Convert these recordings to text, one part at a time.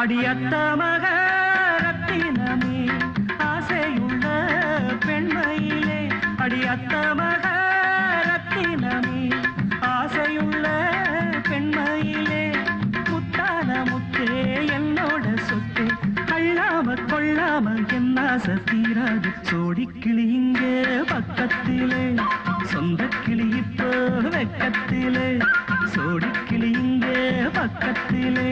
அடியத்த மக ரத்தினமே ஆசையுள்ள பெண்மையிலே அடியத்த மக ரத்தினமே ஆசையுள்ள பெண்மையிலே முத்தான முத்தே என்னோட சொத்து அள்ளாம கொள்ளாம என்ன சத்தீராது சோடிக்கிளி இங்க பக்கத்திலே சொந்த கிளி இப்போ வெக்கத்திலே சோடிக்கிளி இங்க பக்கத்திலே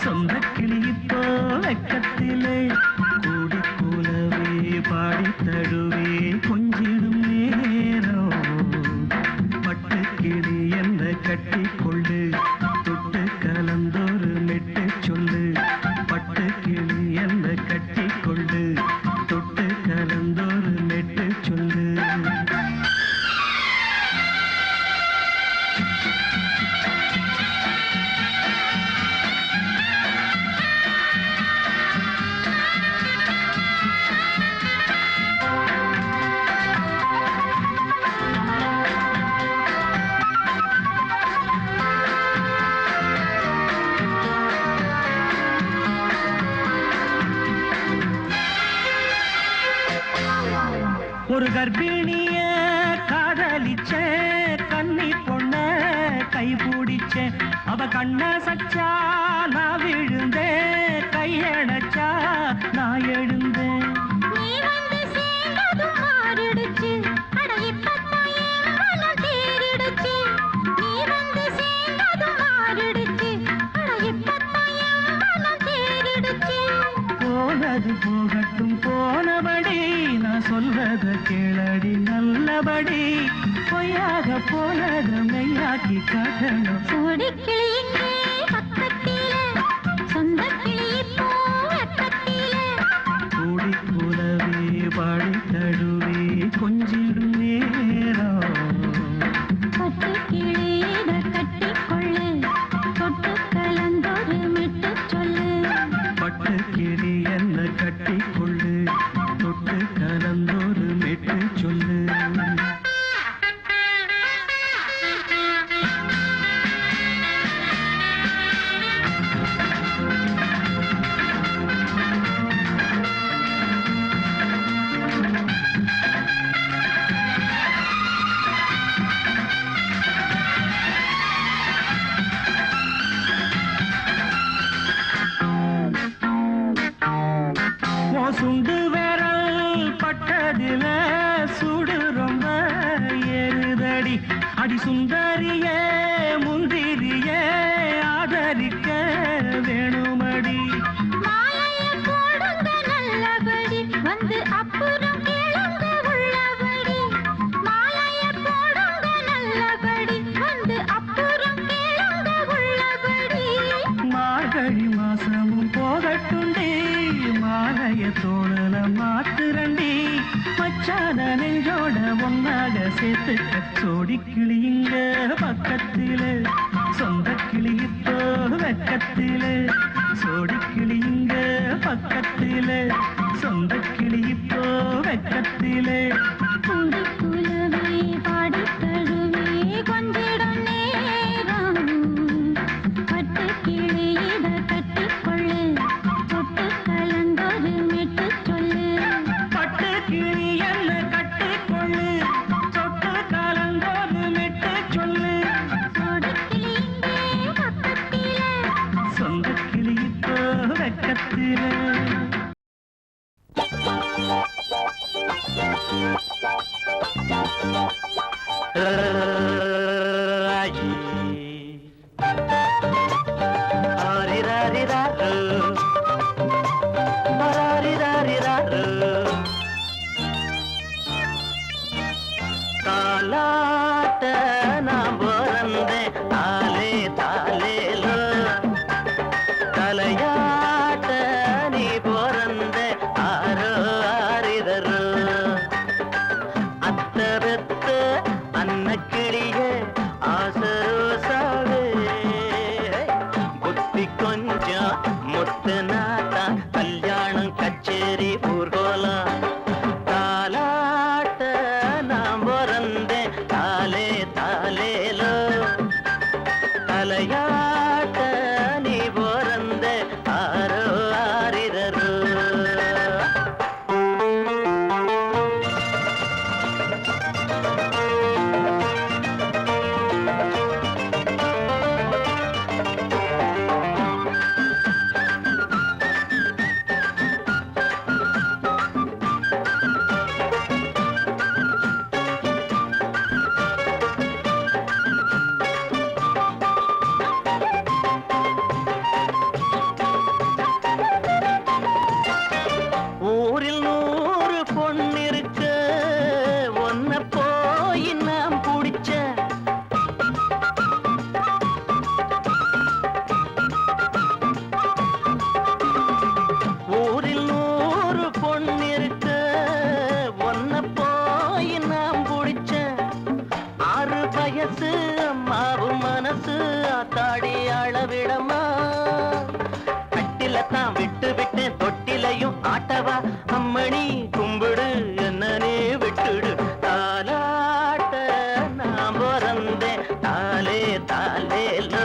சொந்த கிளி இப்போ வெக்கத்திலே கூடி கூலவே பாடி தழுவே கொஞ்சிடும் நேரம் பட்டு கிளி என்ன கட்டி கொள்ளு தொட்டு கலந்தொரு மெட்டு சொல்லு பட்டு கிளி என்ன கட்டி கொள்ளு தொட்டு கலந்தொரு மெட்டு சொல்லு ஒரு கர்ப்பிணிய காதலிச்ச கன்னி பொண்ண கைபிடிச்ச அவ கண்ண சச்சா நான் விழுந்தேன் கையடைச்சா நான் எழுந்தேன் போனது போகட்டும் போனபடி நான் சொல்வத கேளடி நல்லபடி பொய்யாக போனத மெய்யாக்கி காட்டணும் கூடி கூலவே பாடி தழுவே கொஞ்சிடும் நேரம் பட்டு கிளி என்ன கட்டி கொள்ளு தொட்டு கலந்தொரு மெட்டு சொல்லு சுண்டு விரல் பட்டதில சுடு ரொம்ப ஏறுதடி அடி சுந்தரியே முந்திரியே ஆதரிக்க வேணுமடி மார்கழி மாசமும் போகட்டுண்டி மாலைய தோழல மாத்துரண்டி மச்சான நெஞ்சோட ஒன்னாக சேர்த்துக்க சோடி கிளியுங்க பக்கத்திலே சொந்த கிளி இப்போ வெக்கத்திலே சோடி கிளியுங்க பக்கத்திலே சொந்த கிளி இப்போ வெக்கத்திலே பாடி தழுவே கொஞ்சிடம் நேரம் பட்டு கிளி இத கட்டிக்கொள்ளு தொட்டு கலந்தொரு மெட்டு சொல்லு பட்டு கிளி என்ன கட்டிக்கொள்ளு தொட்டு கலந்தொரு மெட்டு சொல்லு சொந்த கிளி இப்போ வெக்கத்திலே தாலாட்ட நான் பிறந்தேன் தாலே தாலேலோ தலையாட்ட நீ பிறந்த ஆரோ ஆரிதரோ அத்த பெத்த அன்னக்கிளிய ஆசரோசாவே புத்தி கொஞ்சம் முத்து நாத்தான் கல்யாணம் கச்சேரி ஊர்கோலம் அல்லவா அம்மணி கும்பிடு என்னனே விட்டுடு தாலாட்ட நான் பிறந்தேன் தாலே தாலேலோ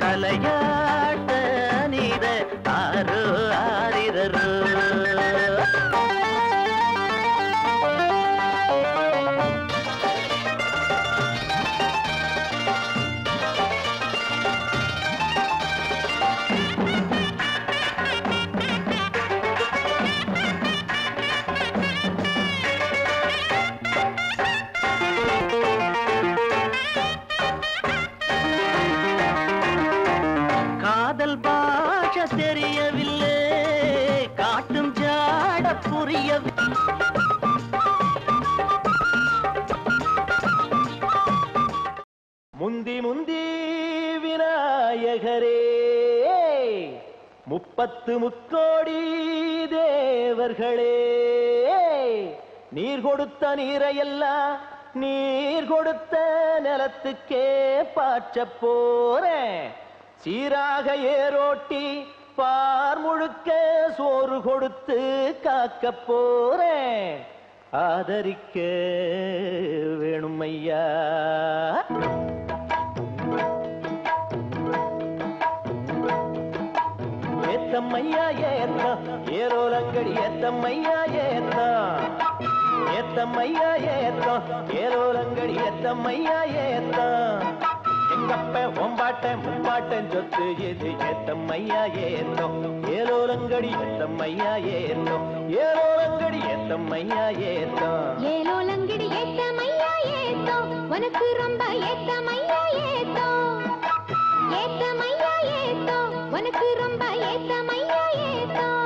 தலையாட்ட நீத ஆரோ ஆரிரரோ காதல் பாஷ தெரியவில்லை காட்டும் ஜாட புரியவில்லை முந்தி முந்தி விநாயகரே 30 முக்கோடி தேவர்களே நீர் கொடுத்த நீரையெல்லாம் நீர் கொடுத்த நிலத்துக்கே பாய்ச்சப் போறேன் சீராக ஏரோட்டி பார் முழுக்க சோறு கொடுத்து காக்க போறேன் ஆதரிக்க வேணும் ஐயா ஏத்தம்மையா ஏத்தம் ஏரோலங்கடி ஏத்தம்மையா ஏத்தம் ஏத்தம்மையா ஏத்தம் ஏரோலங்கடி ஏத்தம்மையா ஏத்தம் எங்கப்ப ஒம்பாட்டன் முப்பாட்டன் சொத்து எது ஏத்தம்மையா ஏத்தம் ஏலோலங்கடி ஏத்தம்மையா ஏத்தம் ஏலோலங்கடி ஏத்தம்மையா ஏத்தம் ஏலோலங்கடி ஏத்தம்மையா ஏத்தம் உனக்கு ரொம்ப ஏத்தம்மையா ஏத்தம் ஏத்தம்மையா ஏத்தம் உனக்கு ரொம்ப ஏத்தம்மையா ஏத்தம்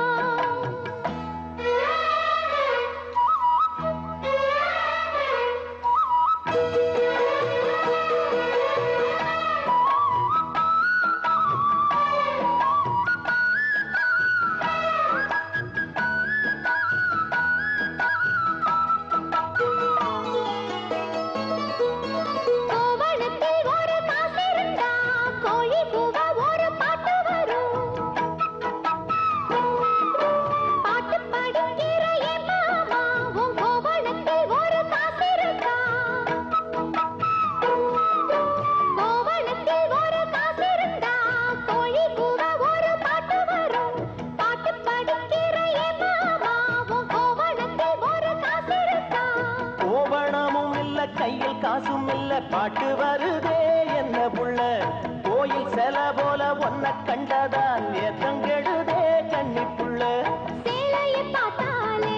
கையில் காசும் இல்ல பாட்டு வருதே என்ன புள்ள கோயில் செல போல ஒன்ன கண்டதான் ஏத்தங்கெடுதே கண்ணி புள்ள சேலையை பார்த்தாலே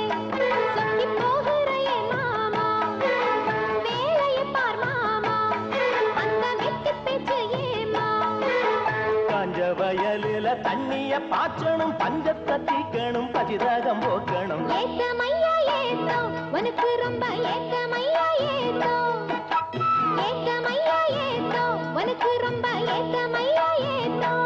சொக்கி போகிறையே மாமா வேலையை பார் மாமா அந்த வெட்டி பேச்சு ஏமா காஞ்ச வயலில தண்ணிய பாய்ச்சணும் பஞ்சத்தை தீக்கணும் பசிதாகம் போக்கணும் ஏத்தமையா ஏத்தம் உனக்கு ரொம்ப ஏத்தமையா ஏத்தம் ஏத்தமையா ஏத்தம் உனக்கு ரொம்ப ஏத்தமையா ஏத்தம்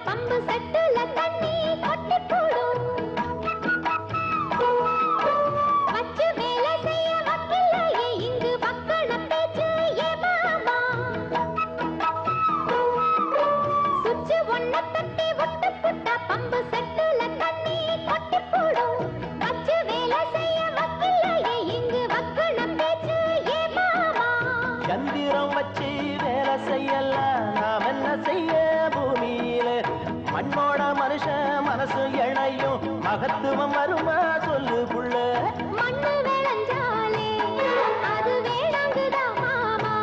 பம்பு செட்டுல தண்ணி கொட்டி போடும் வச்சு வேலை செய்ய வக்கில்லையே இங்கு வக்கண பேச்சு ஏ மாமா சுச்சு ஒன்ன தட்டி ஒட்டு புட்டா பம்பு செட்டுல தண்ணி கொட்டி போடும் வச்சு வேலை செய்ய வக்கில்லையே இங்கு வக்கண பேச்சு ஏ மாமா சந்திரம் வச்சு வேலை செய்யலாம் நாம் என்ன செய்ய பூமியில மண்ணோட மனுஷன் மனசு இணையும் மகத்துவம் வருமா சொல்லு புள்ள மண்ணு விளைஞ்சாலே அது வேணாங்குதா மாமா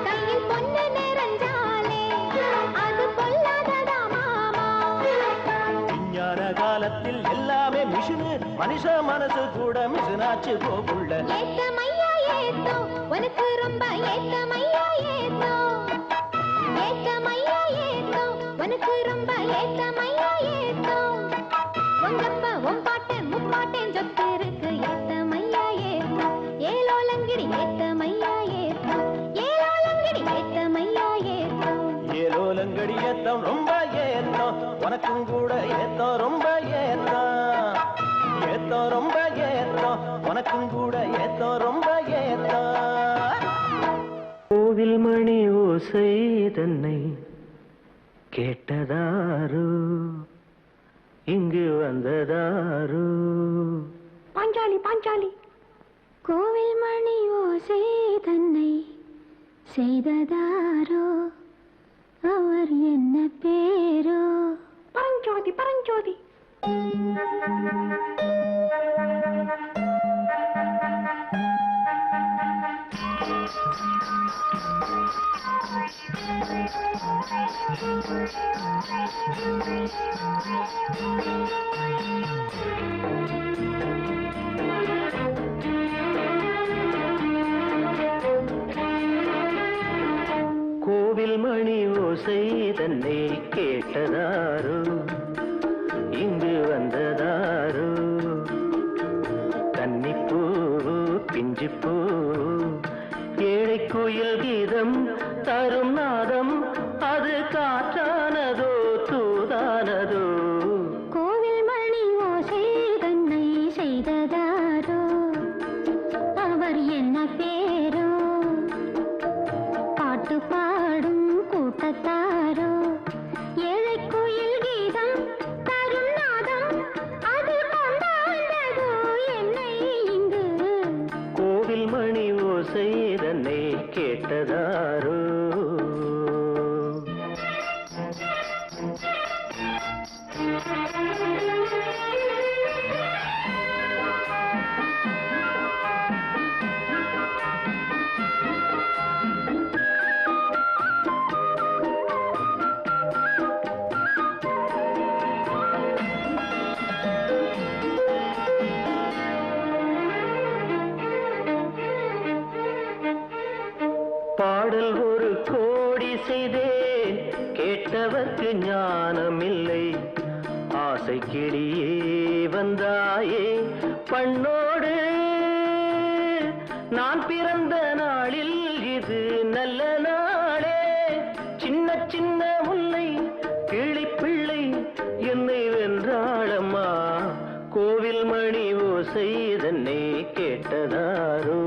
கையில் பொண்ணு நிறைஞ்சாலே அது பொல்லாததா மாமா விஞ்ஞான காலத்தில் எல்லாமே மிஷினு மனுஷ மனசு கூட மிஷினாச்சு போகுள்ள ஏத்தமையா ஏத்தம் உனக்கு ரொம்ப ஏத்தமையா ஏத்தம் ஏத்தமையா ஏத்தம் உனக்கு ரொம்ப ஏத்தமையா ஏத்தம் உங்கப்ப உன் பாட்டன் முப்பாட்டன் சொத்து இருக்கு ஏத்தமையா ஏலோலங்கிடி ஏத்தமையா ஏத்தம் ஏலோலங்கிடி ஏத்தமையா ஏத்தம் ஏலோலங்கடி ஏத்தம் ரொம்ப ஏத்தம் உனக்கும் கூட ஏத்தம் ரொம்ப ஏத்தம் ஏத்தம் ரொம்ப ஏத்தம் உனக்கும் கூட ஏத்தம் ரொம்ப ஏத்தம் கோவில் மணி ஓசை தன்னை கேட்டதாரு இங்கு வந்ததாரு பாஞ்சாலி பாஞ்சாலி கோவில் மணி ஓசை தன்னை செய்ததாரோ அவர் என்ன பேரோ பரஞ்சோதி பரஞ்சோதி கோவில் மணி ஓசை தன்னை கேட்டதாரோ இங்கு வந்ததாரோ கன்னிப்பூ பிஞ்சிப்பூ ஏழை குயில் கீதம் தரும் நாதம் அது காற்றானதோ தூதானதோ கோவில் மணி ஓசை தன்னை செய்ததாரோ அவர் என்ன பேரோ பாட்டு பாடும் கூட்டத்தாரோ ஏழை குயில் கீதம் தரும் நாதம் அது கொண்டாண்டதோ என்னை இங்கு கோவில் மணி ஓசை தன்னை கேட்டதாரோ பாடல் ஒரு கோடி செய்தேன் கேட்டவர்க்கு ஞானமில்லை ஆசை கிளியே வந்தாயே பண்ணோடு நான் பிறந்த நாளில் இது நல்ல நாளே சின்ன சின்ன முல்லை கிளி பிள்ளை என்னை வென்றாளம்மா கோவில் மணி ஓசை தன்னை கேட்டதாரோ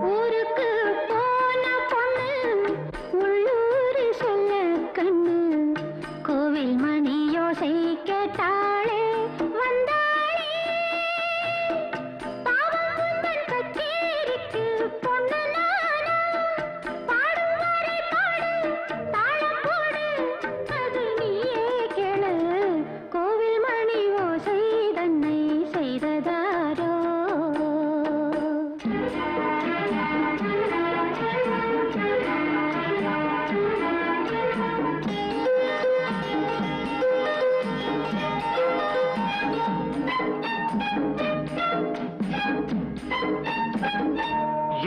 ஊருக்கு போன பொண்ணு உள்ளூர் சொல்ல கண்ணு கோவில் மணி யோசை கேட்டாளே வந்தாளே பாவம் உந்தன் கச்சேரிக்கு பொண்ணு நானா பாடும் வரை பாடு தாளம் போடு அது நீயே கேளு கோவில் மணி ஓசை தன்னை செய்ததாரோ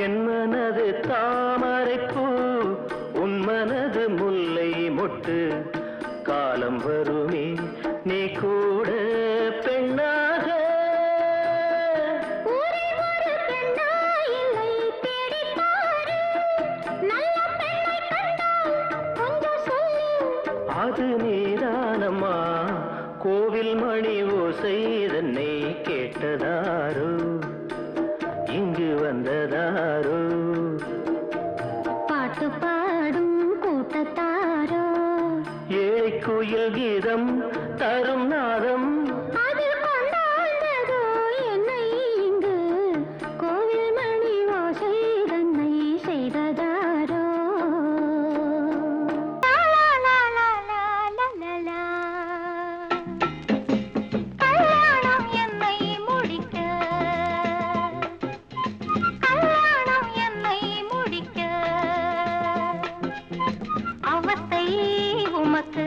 என் மனது தாமரைப்பூ உன் மனது முல்லை மொட்டு காலம் வருமே நீ கூட பெண்ணாக ஊரே ஒரு பெண்ணா இல்லை தேடிப் பாரு நல்ல பெண்ணை கண்டால் கொஞ்சம் சொல்லு அது நீதானம்மா கோவில் மணி ஓசை தன்னை கேட்டதாரோ இங்கு வந்ததாரோ பாட்டு பாடும் கூட்டத்தாரோ ஏழை குயில் கீதம் தரும் நாதம் அது கொண்டாண்டதோ என்னை இங்கு கோவில் மணி ஓசை தன்னை செய்ததாரோ லா, லா, லா, லா, லா, லா, லா. கல்யாணம் என்னை முடிக்க கல்யாணம் என்னை முடிக்க அவத்தை உமக்கு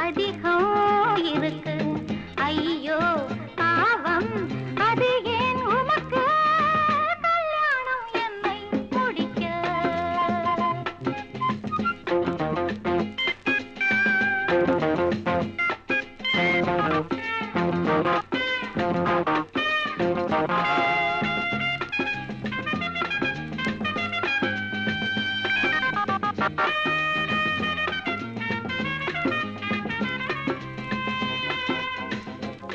அதிகம் இருக்கு ஐயோ பாவம் அது ஏன் உமக்கு கல்யாணம் என்னை முடிக்க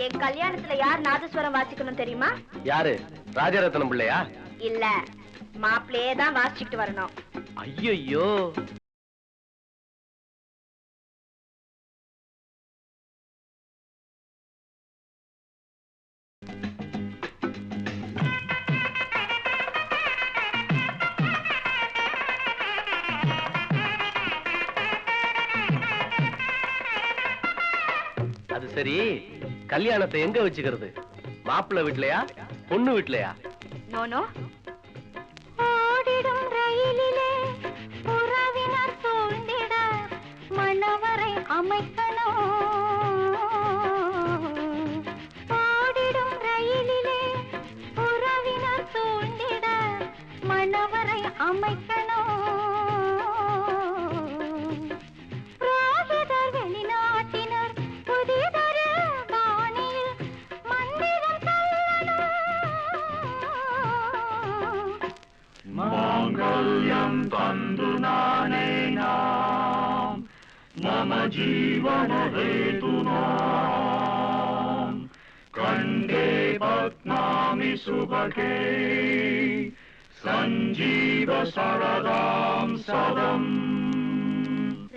என் கல்யாணத்துல யார் நாதஸ்வரம் வாசிக்கணும் தெரியுமா? யாரு? ராஜரத்னம் பிள்ளையா? இல்ல, மாப்பிள்ளையே தான் வாசிச்சுட்டு வரணும். ஐயோ, அது சரி, கல்யாணத்தை எங்க வச்சுக்கிறது? மாப்பிள்ளை வீட்லயா, பொண்ணு வீட்லயா? நோனோ, ஓடிடும் ரயிலிலே உறவினர் சூழ்ந்திட மணவரை அமைக்கணும். ஓடிடும் ரயிலிலே உறவினர் சூழ்ந்திட மணவரை அமைக்கணும். புரோகிதர் வெளிநாட்டினர் புதிதொரு பாணியில் மந்திரம் மாங்கல்யம் தந்து நானேனா மம ஜீவன ஹேதுனா கண்டே பத்மாமி சுபகே சஞ்சீவ சரதாம் சதம்.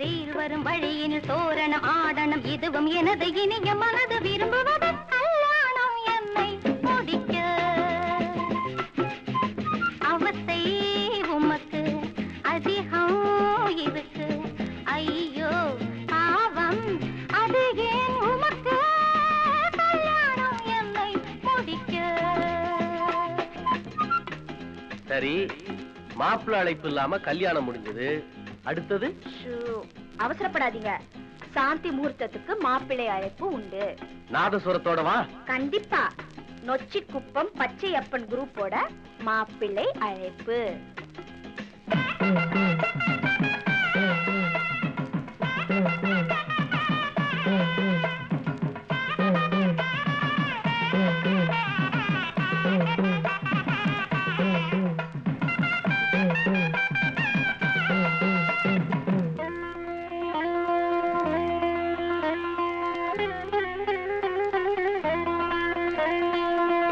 ரயில் வரும் வழியினில் தோரணம் ஆடணும், இதுவும் எனது இனிய மனது விரும்புவது கல்யாணம் என்னை முடிக்க. அவத்தை உமக்கு அதிகம் இருக்கு ஐயோ பாவம் அது ஏன் உமக்கு கல்யாணம் என்னை முடிக்க. சரி, மாப்பிள்ளை அழைப்பு இல்லாம கல்யாணம் முடிஞ்சது. அடுத்தது? அவசரப்படாதீங்க, சாந்தி முகூர்த்தத்துக்கு மாப்பிள்ளை அழைப்பு உண்டு. நாதஸ்வரத்தோட வா. கண்டிப்பா. நொச்சி குப்பம் பச்சையப்பன் குரூப்போட மாப்பிள்ளை அழைப்பு.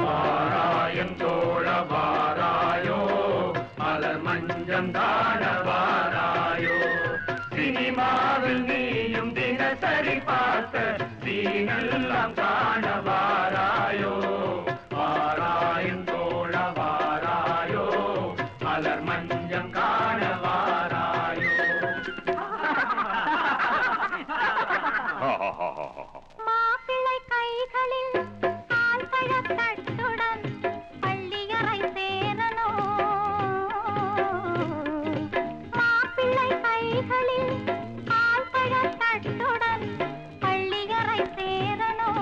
வாராயம் தோழ வாராயோ மலர் மஞ்சம் தாழ வாராயோ சினிமாவில் நீயும் தினசரி பார்த்த சீனெல்லாம் காண வாராயோ. வாராயம் தோழ வாராயோ மலர் மஞ்சம் காண வாராயோ. மாப்பிள்ளை கைகளில் தட்டுடன் பள்ளியறை சேரணும். மாப்பிள்ளை கைகளில் தட்டுடன் பள்ளியறை சேரணும்.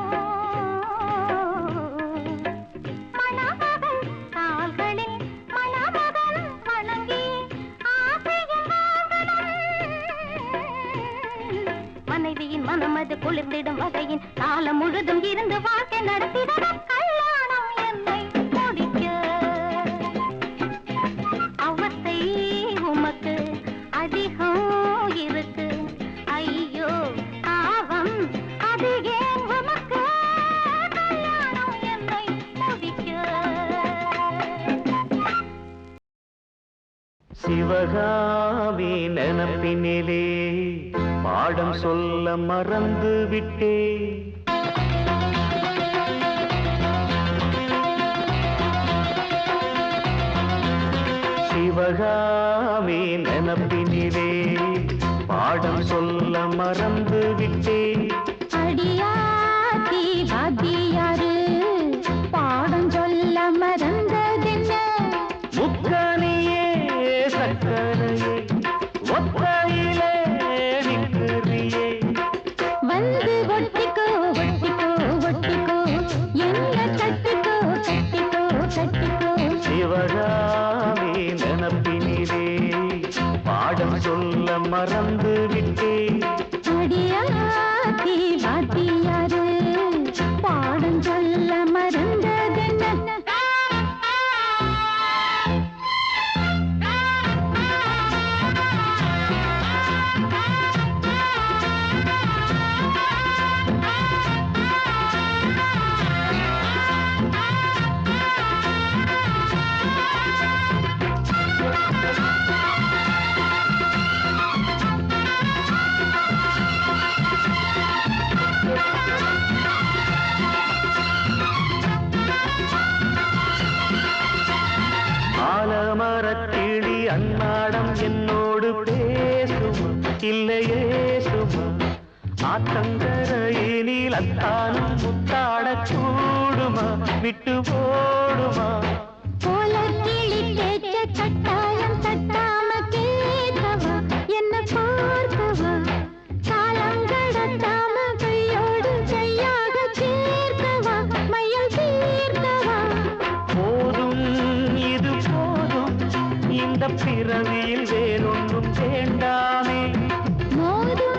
மணமகள் கால்களில் மணமகன் வணங்கி ஆசையில் வாங்கணும். மனைவியின் மனமது குளிர்ந்திடும் வகையின் காலம் முழுதும் இருந்து வாழ்க்கை நடத்திட கல்யாணம் என்னை முடிக்க. அவத்தை உமக்கு அதிகம் இருக்கு ஐயோ பாவம் அது ஏன் உமக்கு கல்யாணம் என்னை முடிக்க. சிவகாமி நினப்பினிலே பாடம் சொல்ல மறந்து விட்டே. சிவகாமி நினப்பினிலே பாடம் சொல்ல மறந்து விட்டே. அடியாத்தி வாத்தியாரு பாடம் சொல்ல மறந்ததென்ன. முக்கனியே சக்கரையே ஒத்தையிலே நிற்கிறியே. வந்து ஒட்டிக்கோ இல்லையே சுமா ஆத்தங்கரையினில் அத்தானும் முத்தாட கூடுமா விட்டு ஓடுமா போல கிளி பேச்ச கட்டாயம் தட்டாம கேட்கவா என்ன பார்க்கவா காலம் கடத்தாம கையோடு கையாக சேர்க்கவா மையம் தீர்க்கவா போதும் இது போதும் இந்த பிறவியில் வேறொன்றும் வேண்டாமே மோதும்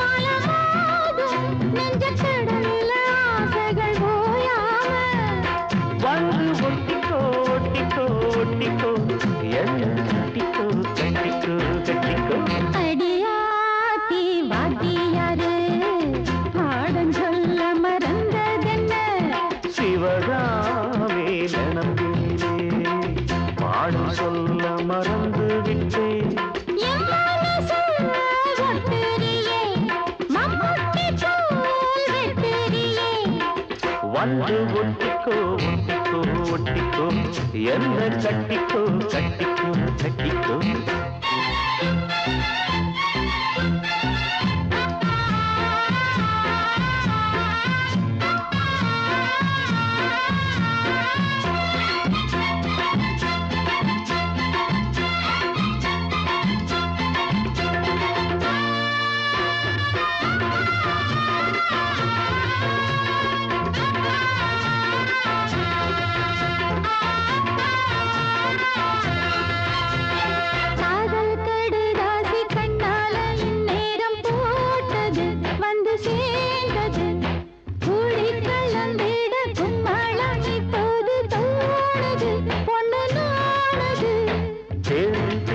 அலமோதும் நெஞ்ச கடலில் ஆசைகள் ஓயாம வந்து ஒட்டிக்கோ ஒட்டிக்கோ ஒட்டிக்கோ என்ன கட்டிக்கோ கட்டிக்கோ கட்டிக்கோ அடியாத்தி வாத்தியாரு பாடம் சொல்ல மறந்ததென்ன சிவகாமே நம்பினே பாடம் சொல்ல மறந்து விட்டேன் என் மனசு ஒட்டுறியே மம்முட்டி போல் வெட்டுறியே வந்து ஒட்டிக்கோ ஒட்டிக்கோ ஒட்டிக்கோ என்ன கட்டிக்கோ கட்டிக்கோ கட்டிக்கோ காதல் கடுதாசி கண்ணால இந்நேரம் போட்டது வந்து சேர்ந்தது கூடி கலந்திட கும்மாளம் இப்போது தோணுது பொண்ணு நானது தேனை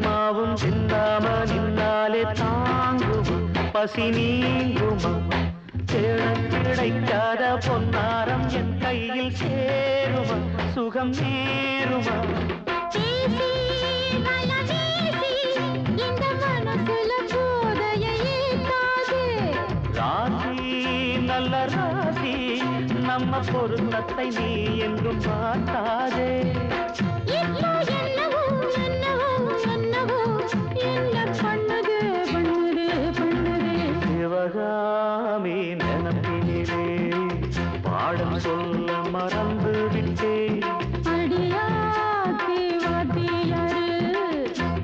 மாவும் சிந்தாம நின்னாலே தாங்குமா பசி நீங்குமா தேட கிடைக்காத பொன்னாரம் என் கையில் சேருமா சுகம் நேருமா பேசி வலம் வீசி இந்த மனசுல போதையை ஏத்தாது ராசி நல்ல ராசி நம்ம பொருத்தத்தை நீ எங்கும் பார்த்தாதே இப்போ என்னவோ என்னவோ என்னவோ என்ன பண்ணுது பண்ணுது பண்ணுது சிவகாமி நினப்பினிலே பாடம் சொல்ல மறந்து விட்டேன் அடியாத்தி வாத்தியாரு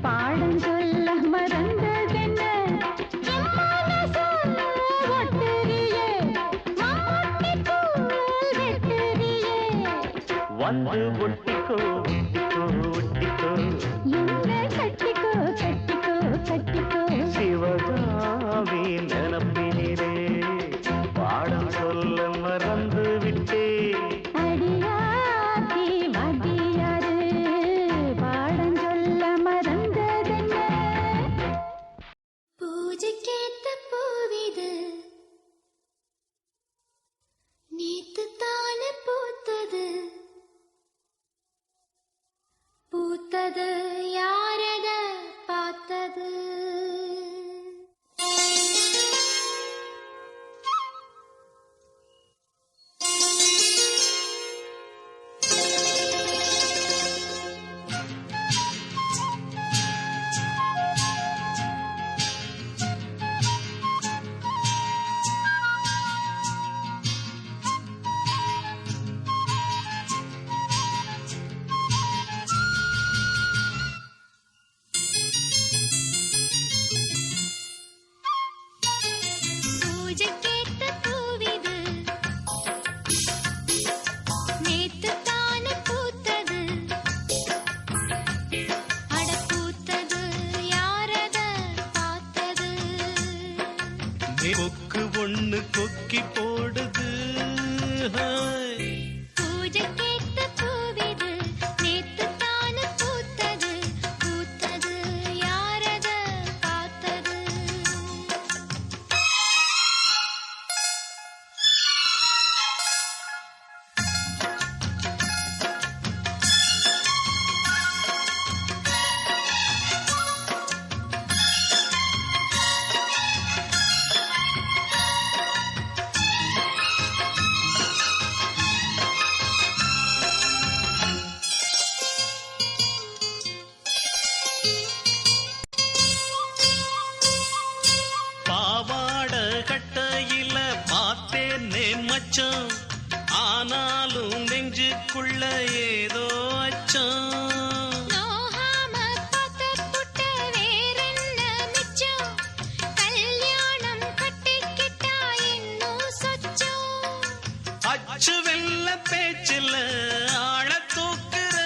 பாடம் சொல்ல மறந்ததென்ன என் மனசு ஒட்டுறியே மம்முட்டி போல் வெட்டுறியே வந்து ஒட்டிக்கோ ஒட்டிக்கோ ஒட்டிக்கோ என்ன கட்டிக்கோ கட்டிக்கோ கட்டிக்கோ சிவகாமி நினப்பினிலே பாடம் சொல்ல மறந்து விட்டேன் அடியாத்தி வாத்தியாரு பாடம் சொல்ல மறந்ததென்ன பூஜைக்கேத்த பூவிது நேத்து தானே பூத்தது பூத்தது யாரத பார்த்தது பூஜைக்கேத்த பூவிது நேத்து தானே பூத்தது அட பூத்தது யாரத பார்த்தது கொக்கு ஒண்ணு கொக்கி போடுது ஹாய். பூஜைக்கேத்த பூவிது நேத்து தானே பூத்தது பூத்தது யாரத பார்த்தது மச்சம் ஆனாலும் நெஞ்சுக்குள்ள ஏதோ அச்சம் அச்சு வெல்ல பேச்சில் ஆழ தூக்குற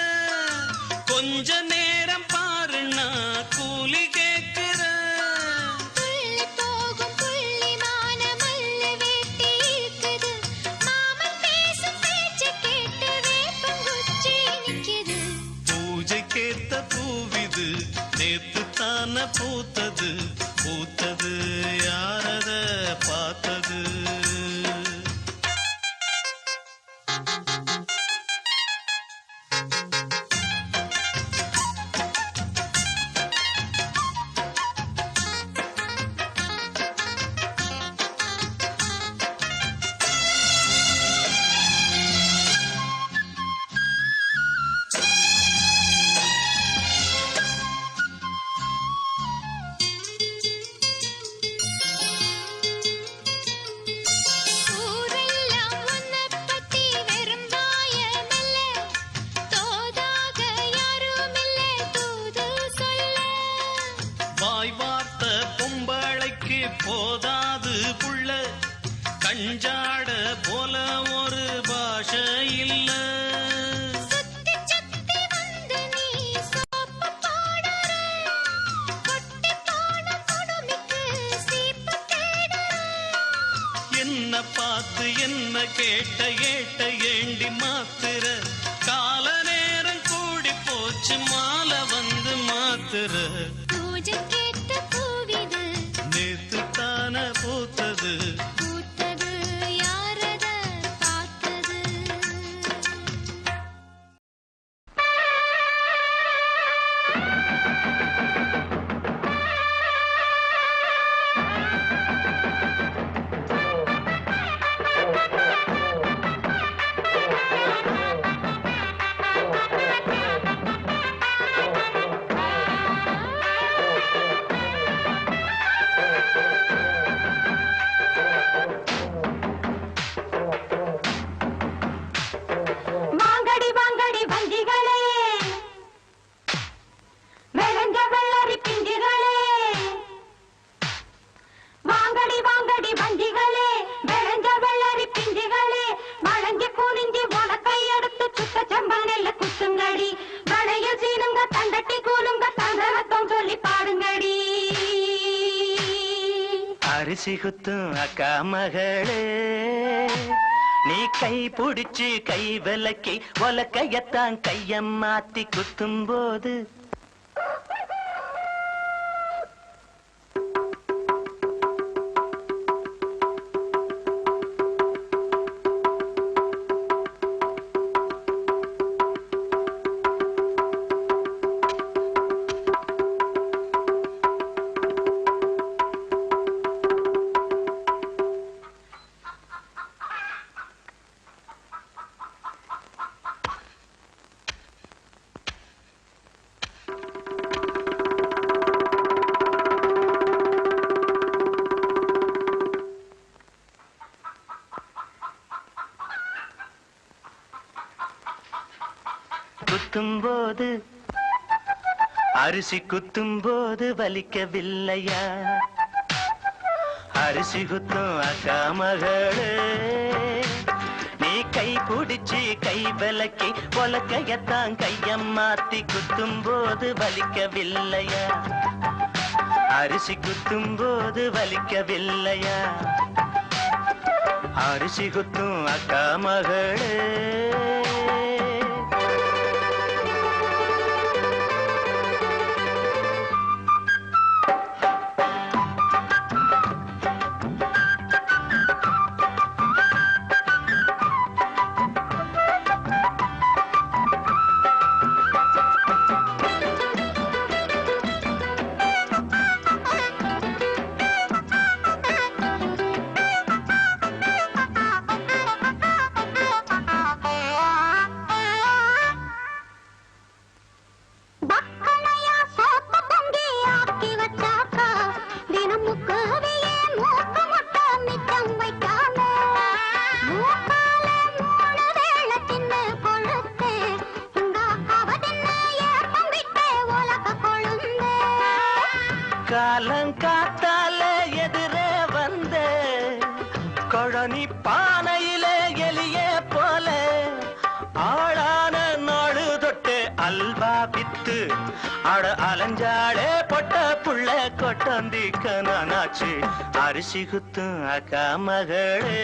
கொஞ்ச நேரம் பாருன்னா கூலி கேட்கிற பூஜைக்கேத்த பூவிது நேத்து தான பூத்தது பூத்தது யாரத பார்த்தது போதாது புள்ள கஞ்சாட போல ஒரு பாஷை இல்ல என்ன பார்த்து என்ன கேட்ட ஏட்ட ஏண்டி மாத்திர கால நேரம் கூடி போச்சு மாலை வந்து மாத்திர பூத்தது பூத்தது யாரத பார்த்தது அரிசி குத்தும் அக்கா மகளே நீ கை பிடிச்சு கை விலக்கி உலக்கையத்தான் கைய மாத்தி குத்தும் போது குத்தும்போது அரிசி குத்தும்போது வலிக்கவில்லையா அரிசி குத்தும் அக்கா மகளே நீ கை பிடிச்சு கை விலக்கி உலக்கையத்தான் கைய மாத்தி குத்தும்போது வலிக்கவில்லையா அரிசி குத்தும்போது வலிக்கவில்லையா அரிசி குத்தும் அக்கா மகளே காத்தால எதிரே வந்த கொழனி பானையிலே எலியே போல ஆளான நாடு தொட்டு அல்வா வித்து அட அலஞ்சாடே பொட்ட புள்ள கொட்டந்திக்க நானாச்சு அரிசி குத்தும் அக்கா மகளே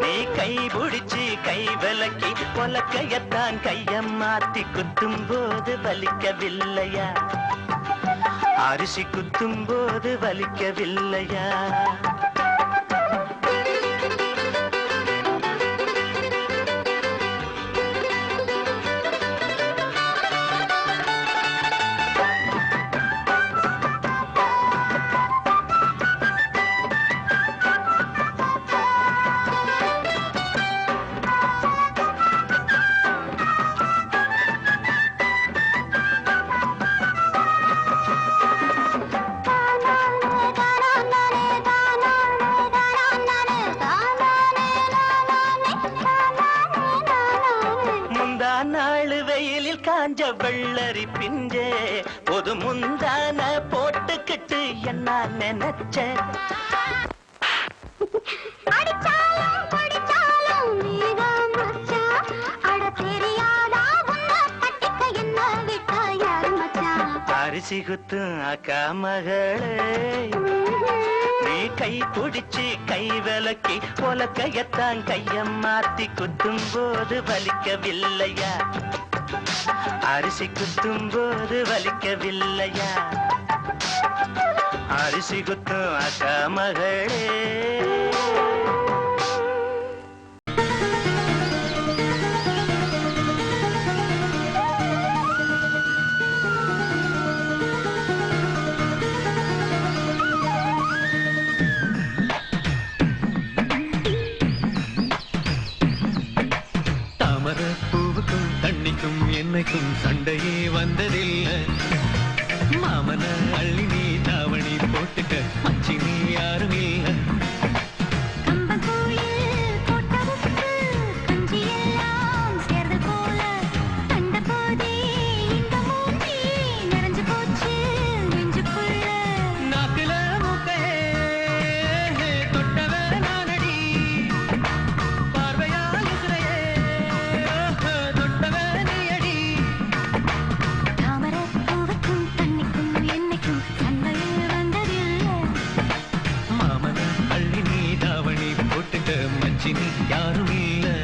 நீ கை பிடிச்சி கை விலக்கி பொலக்கையத்தான் கைய மாத்தி குத்தும் போது வலிக்கவில்லையா அரிசி குத்தும் போது வலிக்கவில்லையா காஞ்ச வெள்ளரி பிஞ்சே பொது முந்தான போட்டுக்கிட்டு என்ன நினைச்ச அரிசி குத்தும் அக்கா மகளே நீ கை பிடிச்சி கை விலக்கி பொலக்கையத்தான் கைய மாத்தி குத்தும் போது வலிக்கவில்லையா அரிசி குத்தும் போது வலிக்கவில்லையா அரிசி குத்தும் அக்கா மகளே என்னைக்கும் சண்டையே வந்ததில்லை மாமன அள்ளி நீ தாவணி போட்டுக்க மச்சி நீ யாரும் இல்லை யாரும் இல்லை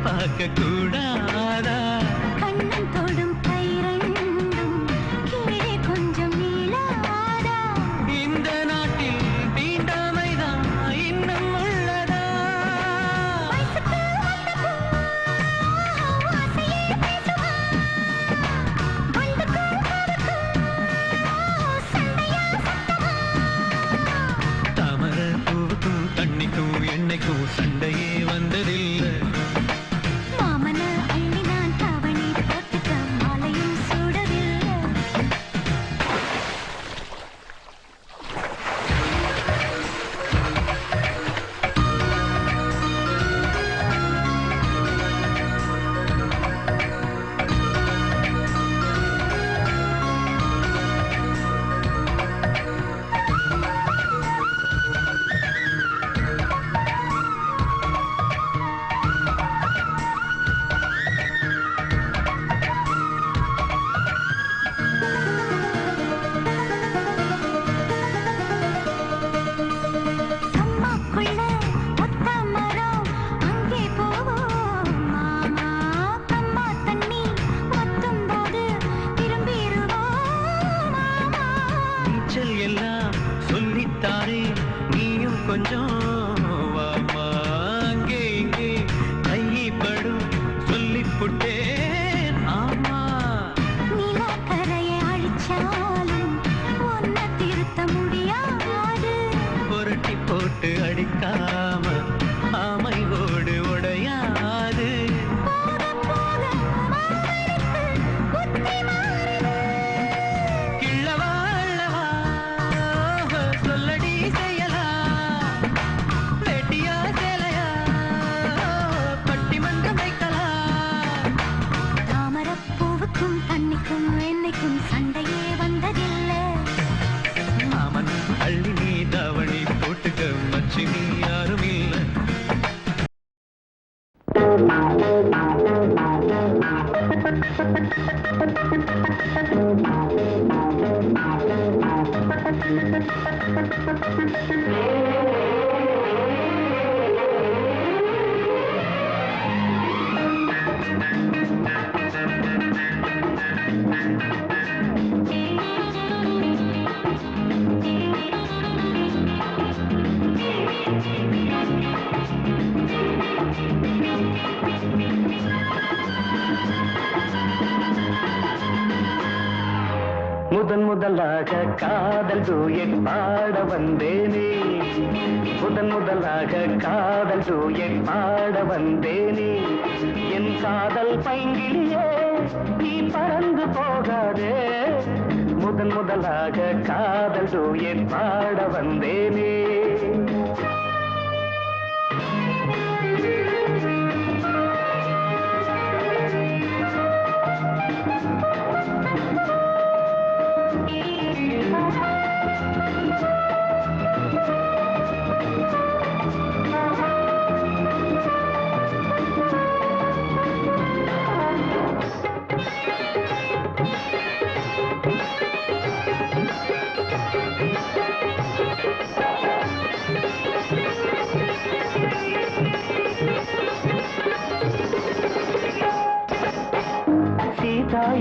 பார்க்க கூடாதா கண்ணன் தொடும் கை ரெண்டும் கீழே கொஞ்சம் நீளாதா இந்த நாட்டில் தீண்டாமைதான் இன்னும் உள்ளதா தாமர பூவுக்கும் தண்ணிக்கும் எண்ணெய்க்கும் சண்டையே வந்ததில்லை மாமன் முதன் முதலாக காதல் டூயட் பாட வந்தேனே முதன் முதலாக காதல் டூயட் பாட வந்தேனே என் காதல் பைங்கிலியே நீ பறந்து போகாதே முதன் முதலாக காதல் டூயட் பாட வந்தேனே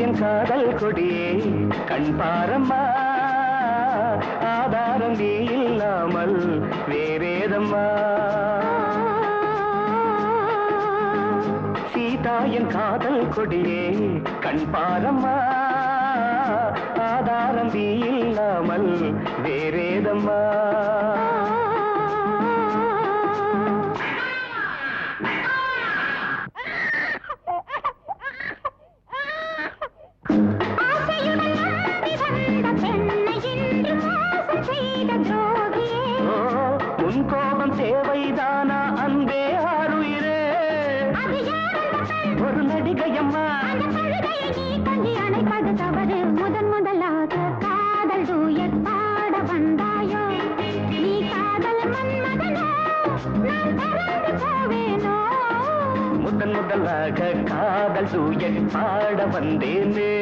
என் காதல் கொடியே கண் பாரம்மா ஆதாரம் நீ இல்லாமல் வேறேதம்மா சீதா என் காதல் கொடியே கண் பாரம்மா ஆதாரம் நீ இல்லாமல் வேறேதம்மா தேவைதானா அன்பே ஆருயிரே ஒரு நடிகையம்மா அணைப்பது தவறு முதன் முதலாக காதல் டூயட் பாட வந்தாயோ நீ காதல் மன்மதனோ நான் பறந்து போவேனோ முதன் முதலாக காதல் டூயட் பாட வந்தேனே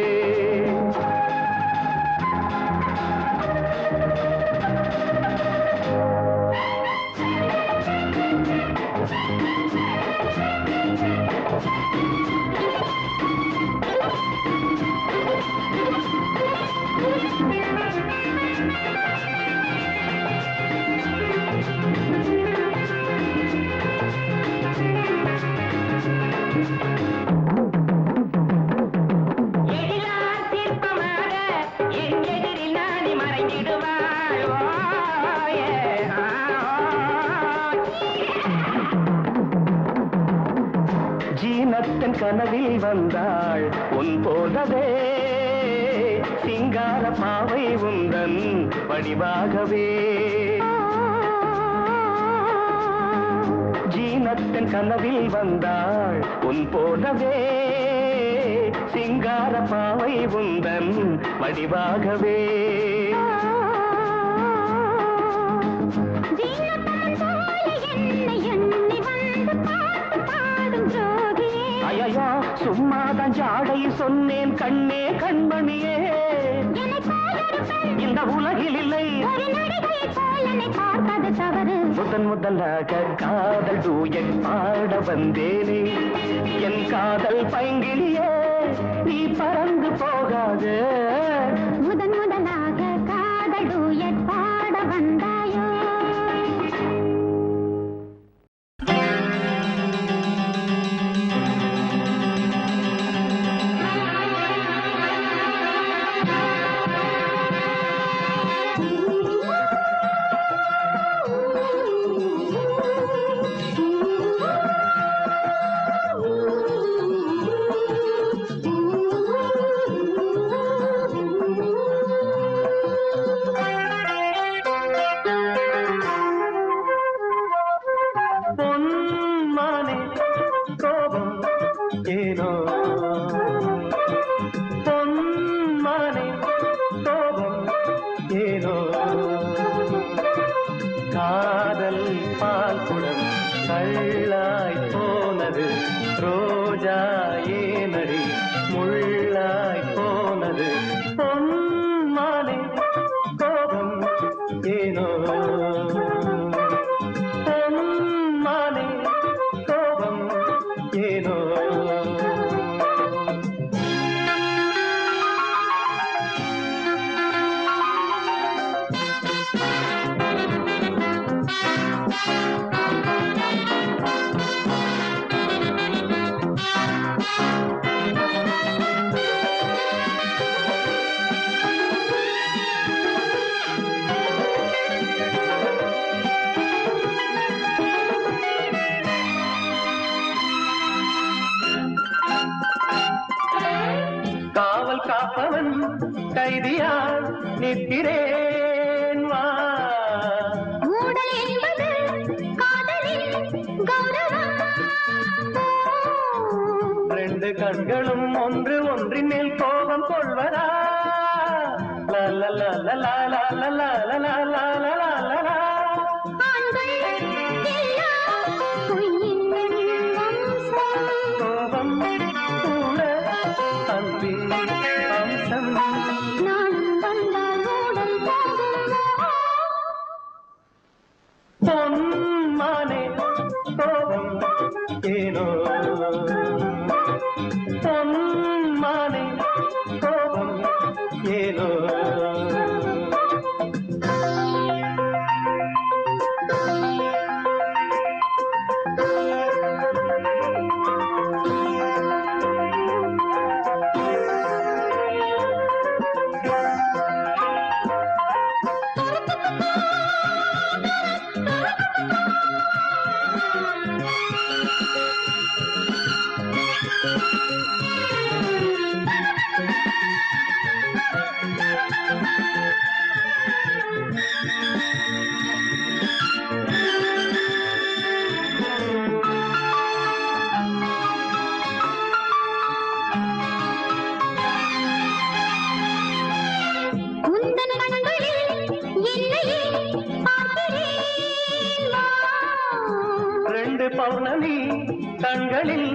ஜீனத்தன் கனவில் வந்தாள் உன் போதவே சிங்கார பாவை உந்தன் வடிவாகவே ஜீனத்தன் கனவில் வந்தாள் உன் போதவே சிங்கார பாவை உந்தன் வடிவாகவே ஐயா சும்மாதான் ஜாடை சொன்னேன் கண்ணே கண்மணியே இந்த உலகில் இல்லை முதன் முதலாக காதல் டூயட் பாட வந்தேனே என் காதல் பைங்கிலியே நீ பறந்து போகாது முதன் முதலாக காதல் டூயட் பாட வந்தாயோ காதல் பால் குடம் கள்ளாய் போனது ரோஜா ஏனடி முள்ளாய் போனது பொன்மானே கோபம் ஏனோ பொன்மானே கோபம் ஏனோ காப்பவன் கைதியா நிற்கிறேன் வா. ஊடல் என்பது காதலின் கௌரவம். ரெண்டு கண்களும் ஒன்று ஒன்றின் மேல் கோபம் கொள்வதா? லா லா லா லா லா லா லா லா லா லா லா லா லா லா. ஆண்கள் எல்லாம் பொய்யின் வம்சம். கோபம் கூட அன்பின் அம்சம். நானும் வந்தால் ஊடல் போகுமோ? பொன்மானே கோபம் ஏனோ, பொன்மானே கோபம் ஏனோ. உந்தன் கண்களில் என்னையே பார்க்கிறேன் வா. ரெண்டு பௌர்ணமி கண்களில்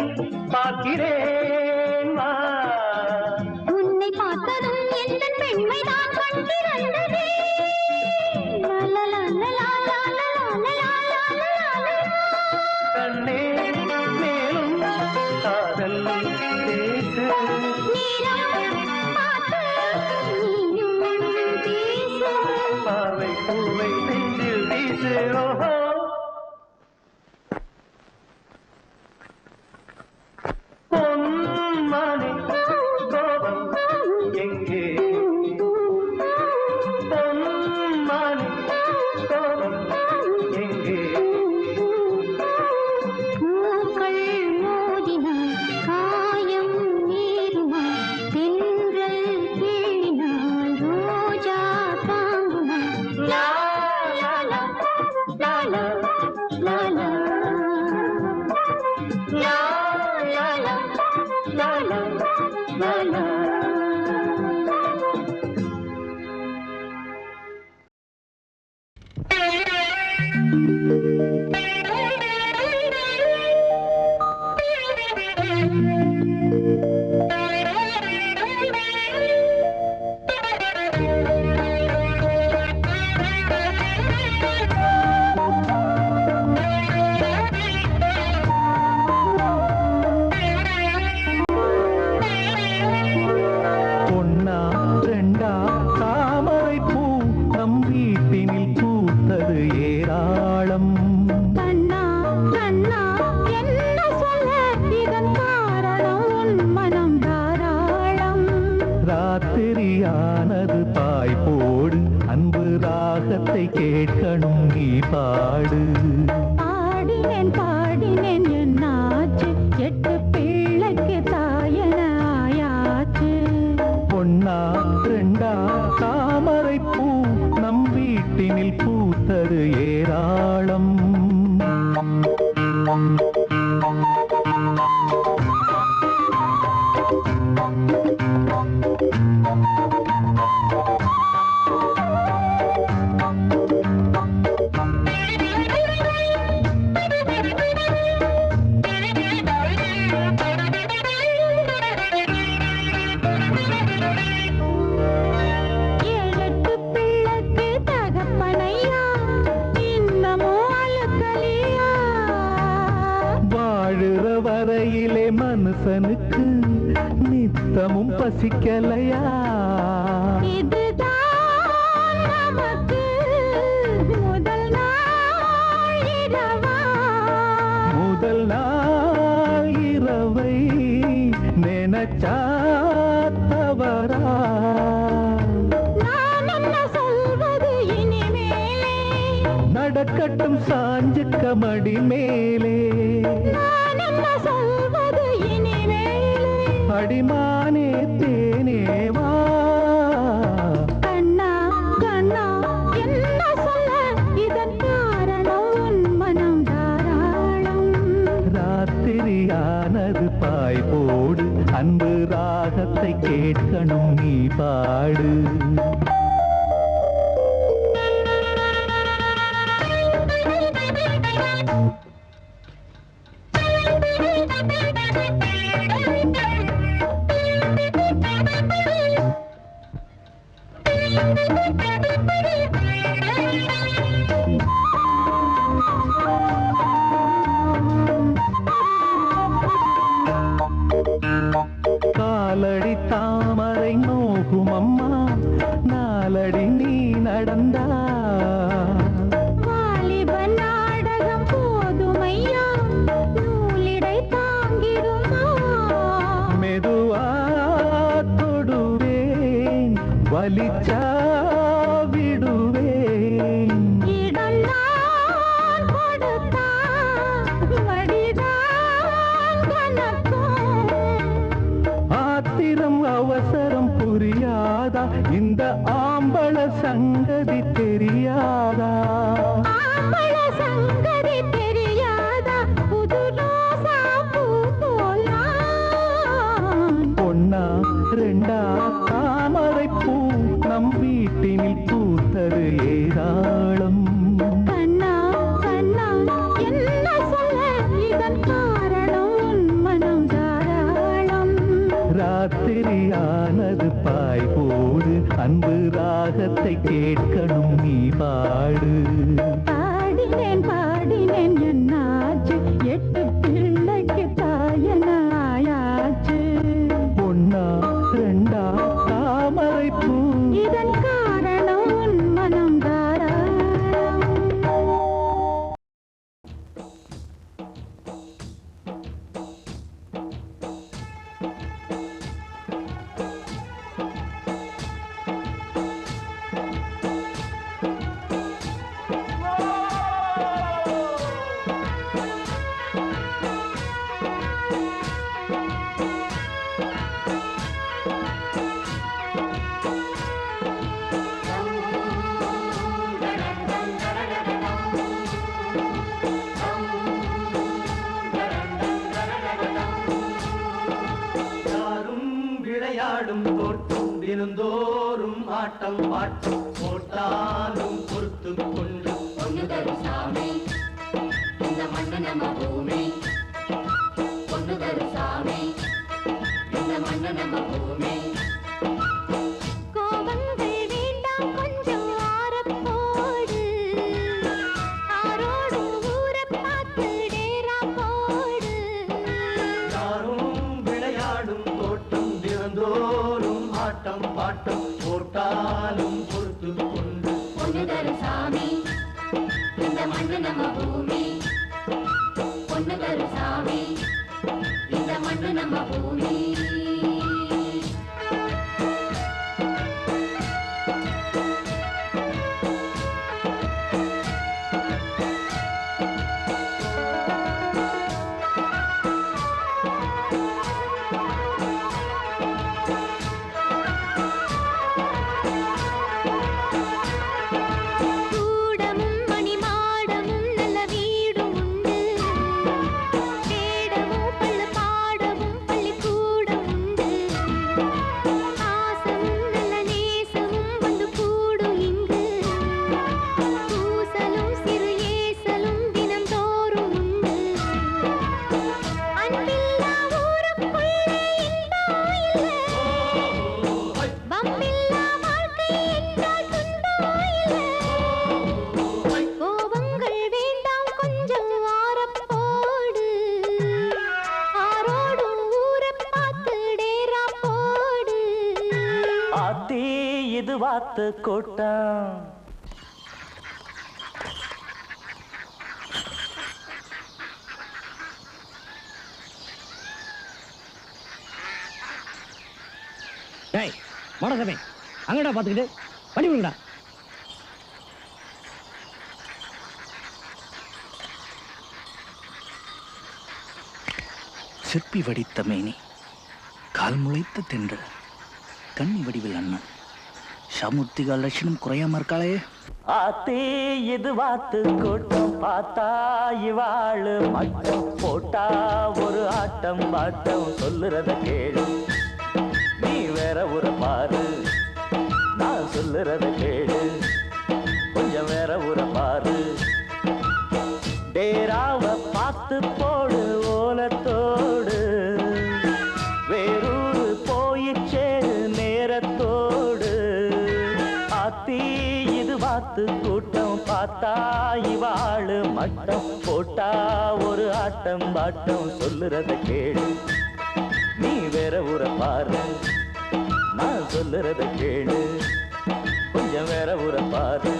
பார்க்கிறேன் வா. உன்னை பார்த்ததும் எந்தன் பெண்மைதான் கண் திறந்ததே. லா லா லா லா லா லா லா லா லா லா லா. கண்ணே மேலும் காதல் பேசு. நீரம் பார்த்து நீயும் பேசு. பாவை பூவை நெஞ்சில் வீசு. ஓஹோ பொன்மானே கோபம் எங்கே? பொன்மானே கோபம் எங்கே? பூக்கள் மோதினால் காயம் நேருமா? தென்றல் தேடினால் ரோஜா தாங்குமா? லா லா லா லா லா லா லா. லா லா லா லா லா லா லா. பொன்னா ரெண்டா தாமரை பூ நம் வீட்டினில் பூத்தது ஏராளம். கண்ணா கண்ணா என்ன சொல்ல இதன் காரணம்? உன் மனம் தாராளம். ராத்திரியானது பாய் போடு, அன்பு ராகத்தை கேட்கணும் நீ பாடு. பாடினேன் பாடினேன் என்னாச்சு? 8 பிள்ளைக்கு தாயன ஆயாச்சு. பொன்னா ரெண்டா தாமரை பூ நம் வீட்டினில் பூத்தது ஏராளம். ஏழெட்டு பிள்ளைக்கு தகப்பனையா, இன்னமும் அழுக்கலையா? வாழுற வரையிலே மனுஷனுக்கு நித்தமும் பசிக்கலையா? இதுதான் நமக்கு முதல் நாள் இரவா? முதல் நாள் இரவை நினைச்சா தவறா? நான் என்ன சொல்வது இனிமேலே? நடக்கட்டும் சாஞ்சுக்க மடி மேலே. நான் என்ன சொல்வது இனிமேலே? அடிமானே தேனேவா கண்ணா கண்ணா என்ன சொல்ல இதன் காரணம் உன் மனம் தாராளம் ராத்திரியானது பாய் போடு அன்பு ராகத்தை கேட்கணும் நீ பாடு காலடி தாமரை நோகும் அம்மா நாலடி நீ நடந்தா வாலிப நாடகம் போதுமையா நூலிடை தாங்கிடுமா மெதுவா தொடுவேன் வலிச்சா விடுவேன் இடம் நான் கொடுத்தா வடிதான் கணக்கும் ஆத்திரம் அவசரம் புரியாதா இந்த ஆம்பள சங்கதி தெரியாதா ஆம்பள சங்கதி தெரியாதா புது ரோசா பூ போலாம் பொன்னா ரெண்டா தாமரை பூ நம் வீட்டினில் பூத்தது ஏராளம் கண்ணா கண்ணா என்ன சொல்ல இதன் காரணம் உன் மனம் தாராளம் ராத்திரியானது பாய் போடு அன்பு ராகத்தை கேட்கணும் நீ பாடு பாடினேன் பாடினேன் என்னாச்சு 8 பிள்ளைக்கு தாயனாயாச்சு பொன்னா ரெண்டா தாமரை பூ இதன் காரணம் உன் மனம் தாராளம் யாரும் விளையாடும் தோட்டம் தினந்தோறும் ஆட்டம் பாட்டம் போட்டாலும் பொறுத்து கொண்டு பொண்ணு தரும் சாமி இந்த மண்ணு நம்ம பூமி பொண்ணு தரும் சாமி இந்த மண்ணு நம்ம பூமி கோபங்கள் வேண்டாம் கொஞ்சம் ஆரப்போடு ஆரோடு ஊரை பார்த்து டேரா போடு யாரும் விளையாடும் தோட்டம் தினந்தோறும் ஆட்டம் பாட்டம் போட்டாலும் பொறுத்து கொண்டு பொண்ணு தரும் சாமி இந்த மண்ணு நம்ம பூமி பொண்ணு தரும் சாமி இந்த மண்ணு நம்ம பூமி கூடமும் மணிமாடமும் நல்ல வீடும் உண்டு தேடவும் பள்ளு பாடவும் பள்ளிக்கூடம் உண்டு பாசமும் நல்ல நேசமும் வந்து கூடும் இங்கு பூசலும் சிறு ஏசலும் தினந்தோறும் உண்டு அன்பில்லா ஊருக்குள்ளே இன்பம் இல்லை வம்பில்லா வாழ்க்கை என்றால் துன்பம் இல்லை கோபங்கள் வேண்டாம் கொஞ்சம் ஆரப்போடு ஆரோடு ஊரை பார்த்து டேரா போடு ஆத்தி இது வாத்து கூட்டம் டேய் மோடசாமி அங்கடா பார்த்துக்கிட்டு பண்ணி விடுங்கடா. சிற்பி வடித்த மேனி கால் முளைத்த தென்றல் கண்ணி வடிவில் அண்ணன் ஷாமூர்த்திகா லட்சணம் குறையாம இருக்காளே. ஆத்தே இது வாத்து கூட்டம் பார்த்தா இவாளு மட்டம் போட்டா ஒரு ஆட்டம் பாட்டம் சொல்லுறத கேளு நீ வேற ஒரு பாரு நான் சொல்லுறத கேளு கொஞ்சம் வேற ஒரு பாரு டேராவ பார்த்து போடு ஓலத்தோடு வேறூரு போயிச்சேரு நேரத்தோடு ஆத்தி இது வாத்து கூட்டம் பார்த்தா இவாளு மட்டம் போட்டா ஒரு ஆட்டம் பாட்டம் சொல்லுறத கேளு நீ வேற ஊரை பாரு நான் சொல்லுறத கேளு கொஞ்சம் வேற ஊரை பாரு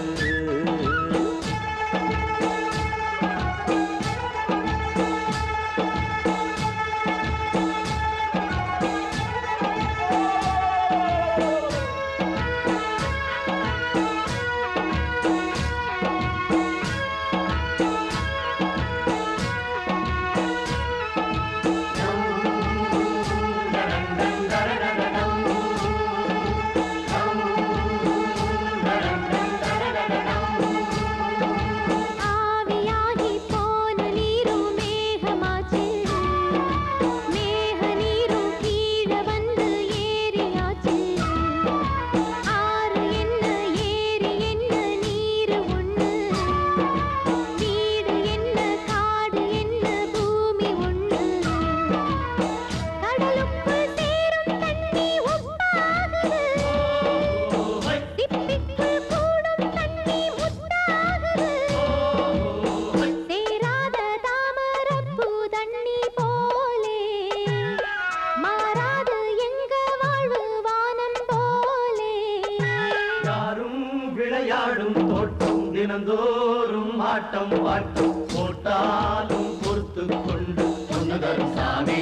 தினந்தோறும் ஆட்டம் பாட்டம் போட்டாலும் பொறுத்து கொண்டு பொண்ணு தரும் சாமி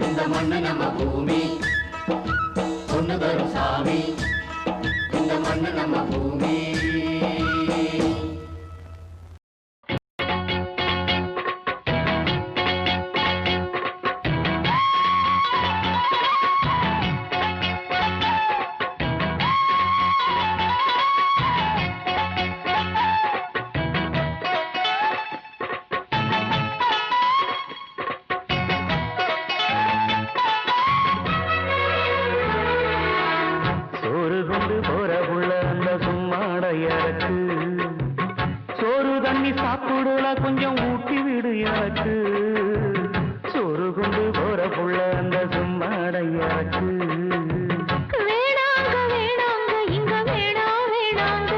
இந்த மண்ணு நம்ம பூமி பொண்ணு தரும் சாமி இந்த மண்ணு நம்ம பூமி கொஞ்சம் ஊட்டி விடு எனக்கு சோறு கொண்டு போற புள்ள அந்த சும்மாட எனக்கு வேணாங்க வேணாங்க இங்க வேணாம் வேணாங்க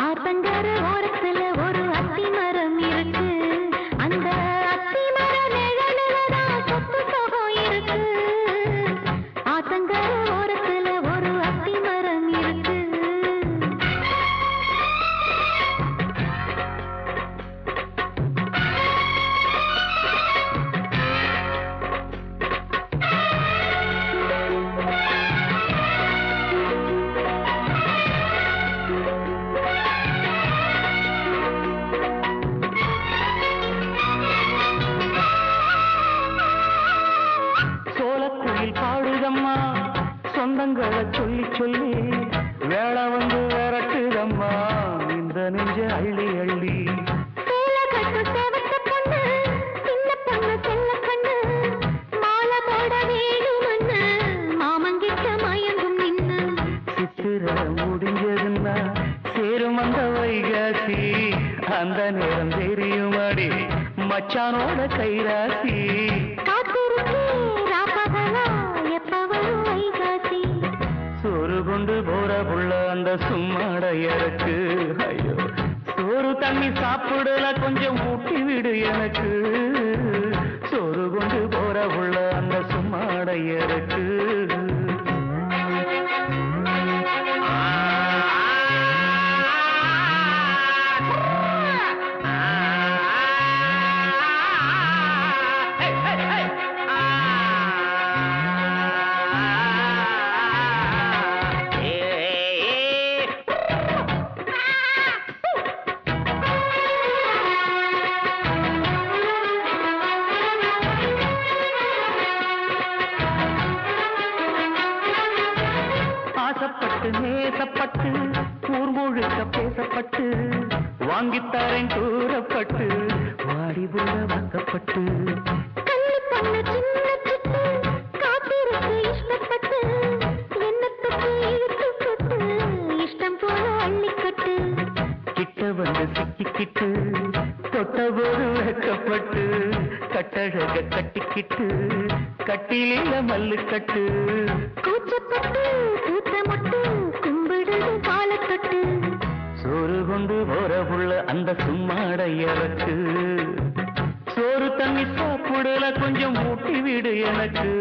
ஆத்தங்கர ஓரத்துல ஒரு அத்தி மரம் இருக்கு அந்த அத்தி மர நிழலுலதான் சொத்து சுகம் இருக்கு ஆத்தங்கர ஓரத்துல ஒரு அத்தி மரம் இருக்கு சொந்தங்களை சொல்லி சொல்லி வேளை வந்து விரட்டுதம்மா இந்த நெஞ்ச அள்ளி அள்ளி சித்திர முடிஞ்சதுன்னா சேரும் அந்த வைகாசி அந்த நேரம் தெரியுமாடி மச்சானோட கைராசி சோறு கொண்டு போற புள்ள அந்த சும்மாட எனக்கு ஐயோ சோறு தண்ணி சாப்பிடல கொஞ்சம் ஊட்டி விடு எனக்கு சோறு கொண்டு போற புள்ள அந்த சும்மாட எனக்கு வாங்கித்தாரேன் கூறப்பட்டு வாடி புள்ள வாக்கப்பட்டு கண்ணு பொண்ணு சின்ன சிட்டு காத்திருக்கு இஷ்டப்பட்டு என்னத்துக்கு இழுத்து கொட்டு இஷ்டம் போல அள்ளிக்கட்டு கிட்ட வந்து சிக்கிக்கிட்டு தொட்டபோது வைக்கப்பட்டு கட்டழக கட்டிக்கிட்டு கட்டிலில மல்லு கட்டு கூச்சப்பட்டு கூத்த மொட்டு கும்பிடுது பாலக்கட்டு சோறு கொண்டு போற புள்ள அந்த சும்மாட இறக்கு சோறு தண்ணி சாப்பிடல கொஞ்சம் ஊட்டி விடு எனக்கு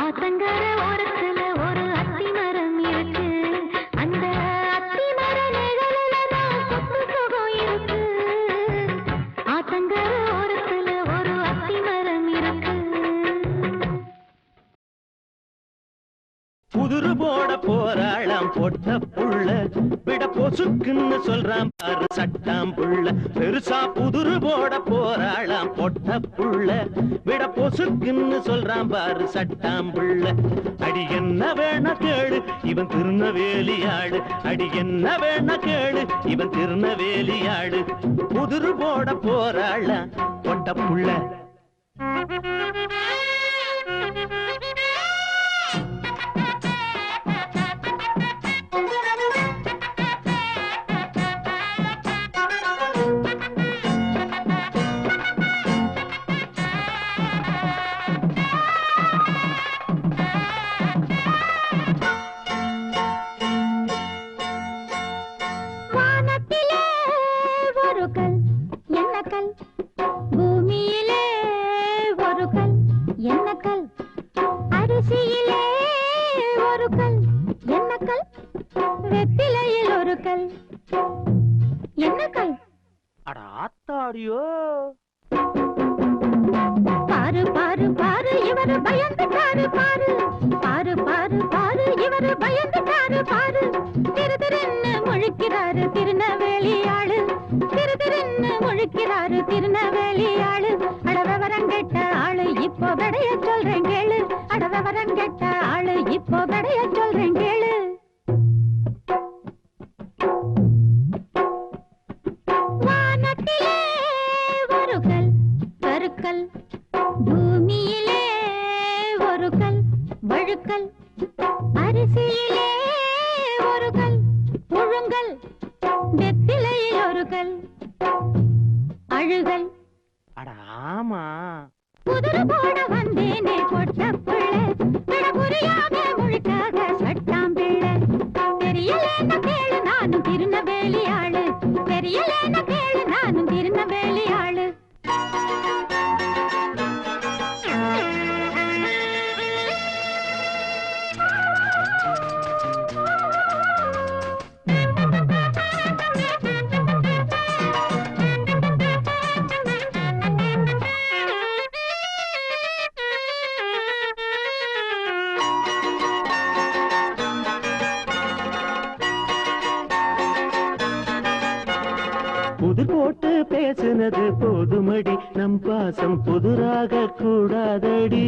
ஆத்தங்கர ஓரத்துல ஒரு அத்தி மரம் இருக்கு அந்த அத்தி மர நிழலில தான் சொத்து சுகம் இருக்கு ஆத்தங்கர ஓரத்துல ஒரு அத்தி மரம் இருக்கு புதுரு போட போராளாம் பொட்ட புள்ள விட பொசுக்குன்னு சொல்றான் பாரு சட்டாம் புள்ள பெருசா புதுரு போட போராளாம் பொட்ட புள்ள விட பொசுக்குன்னு சொல்றான் பாரு சட்டாம் புள்ள அடி என்ன வேணா கேளு இவன் திருநவேலியாடு அடி என்ன வேணா கேளு இவன் திருநவேலியாடு புதுரு போட போராளாம் பொட்ட புள்ள வானத்திலே ஒரு கல் என்ன கல் பூமியிலே ஒரு கல் என்ன கல் அரிசியிலே ஒரு கல் என்ன கல் வெத்திலையில் ஒரு கல் என்ன கல் அட ஆத்தாடியோ பாரு பாரு பாரு இவரு பயந்துட்டாரு பாரு பாரு பாரு பாரு இவரு பயந்துட்டாரு பாரு திரு திருன்னு முழிக்கிறாரு திருநவேலி ஆளு திரு திருன்னு முழிக்கிறாரு திருநவேலி ஆளு அட விவரம் கெட்ட ஆளு இப்போ விடைய சொல்றேன் கேளு அட விவரம் கெட்ட ஆளு இப்போ விடைய சொல்றேன் கேளு வானத்திலே ஒரு கல் கருக்கல் பூமியிலே ஒரு கல் வழுக்கல் அரிசியிலே ஒரு கல் புழுங்கல் வெத்திலையில் ஒரு கல் அழுகல் அட ஆமா குதிரை போட வந்தேனே பொட்ட புள்ள விட புரியாத முழுக்காக சட்டாம் பிள்ளை தெரியலேன்னு கேளு நானும் திருநவேலி ஆளு தெரியலேன்னு கேளு நானும் திருநவேலி ஆளு புது போட்டு பேசுனது போதுமடி நம் பாசம் புதுராக கூடாதடி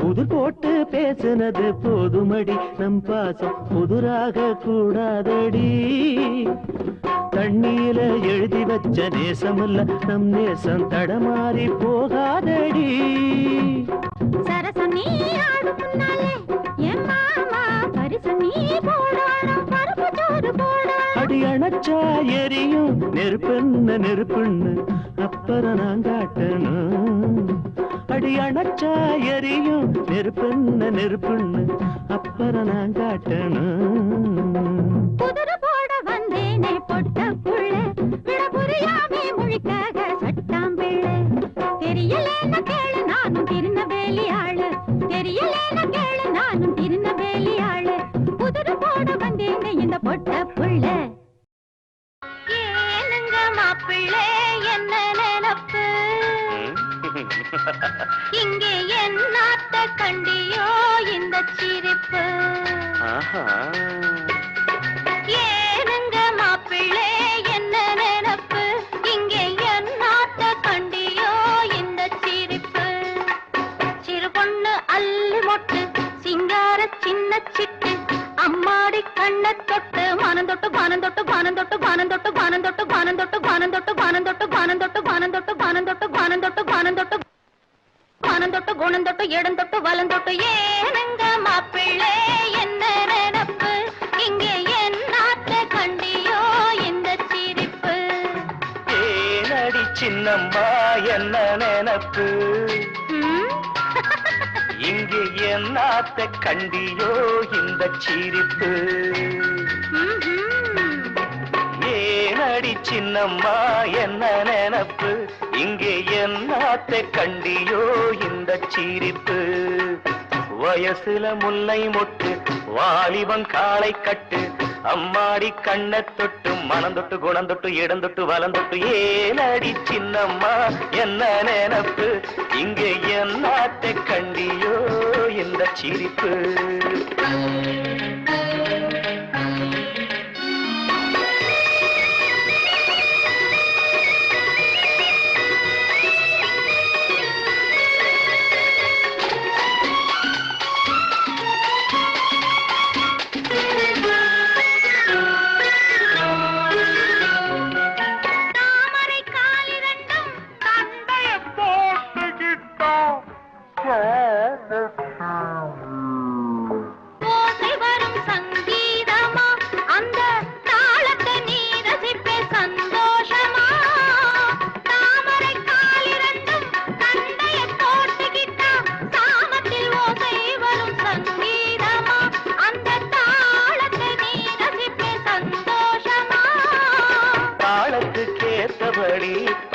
புது போட்டு பேசுனது போதுமடி நம் பாசம் புதுராக கூடாதடி தண்ணீர எழுதி வச்ச நேசமல்ல நம் நேசம் தடமாறி போகாதடி சரசம் நீ ஆடு முன்னாலே என் மாமா பரிசம் நீ போடணும் பருப்பு சோறு போடணும் அடி அணைச்சா எரியும் நெருப்புன்னு நெருப்புன்னு அப்புறம் நான் காட்டணும் அடி அணைச்சா எரியும் நெருப்புன்னு நெருப்புன்னு அப்புறம் நான் காட்டணும் குதிரை போட வந்தேனே பொட்ட புள்ள விட புரியாமே மொழிக்காக சட்டாம் பிள்ளை தெரியலேன்னு கேளு நானும் திருநவேலி ஆளு தெரியலேன்னு கேளு நானும் திருநவேலி ஆளு குதிரை போட வந்தேனே இந்த பொட்ட புள்ள ஏனுங்க மாப்பிள்ளை என்ன நினப்பு இங்கே என்னாத்த கண்டியோ இந்த சிரிப்பு ஏனுங்க மாப்பிள்ளை என்ன நினப்பு இங்கே என்னாத்த கண்டியோ இந்த சிரிப்பு சிறு பொண்ணு அள்ளி மொட்டு சிங்கார சின்ன சிட்டு அம்மாடி கண்ண தொட்டு மானம் தொட்டு பானம் தொட்டு பானம் தொட்டு பானம் தொட்டு கானந்தொட்டு கானந்தொட்டு கானந்தொட்டு கானந்தொட்டு கானந்தொட்டு கானந்தொட்டு கானந்தொட்டு கானந்தொட்டு கானந்தொட்டு கானந்தொட்டு குணந்தொட்டு இடந்தொட்டு வலந்தொட்டு ஏனங்க மாப்பிள்ளை என்ன நினப்பு இங்கே என் நாட்டை கண்டியோ இந்த சிரிப்பு ஏனடி சின்னம்மா என்ன நினப்பு இங்கே என் நாட்டை கண்டியோ இந்த சிரிப்பு ஏனடி சின்னம்மா என்ன நினப்பு இங்கே என் நாட்டை கண்டியோ இந்த சிரிப்பு வயசுல முல்லை மொட்டு வாலிபம் காளை கட்டு அம்மாடி கண்ணை தொட்டு மனந்தொட்டு குணந்தொட்டு இடந்தொட்டு வலந்தொட்டு ஏனடி சின்னம்மா என்ன நினப்பு இங்கே என் நாட்டை கண்டியோ இந்த சிரிப்பு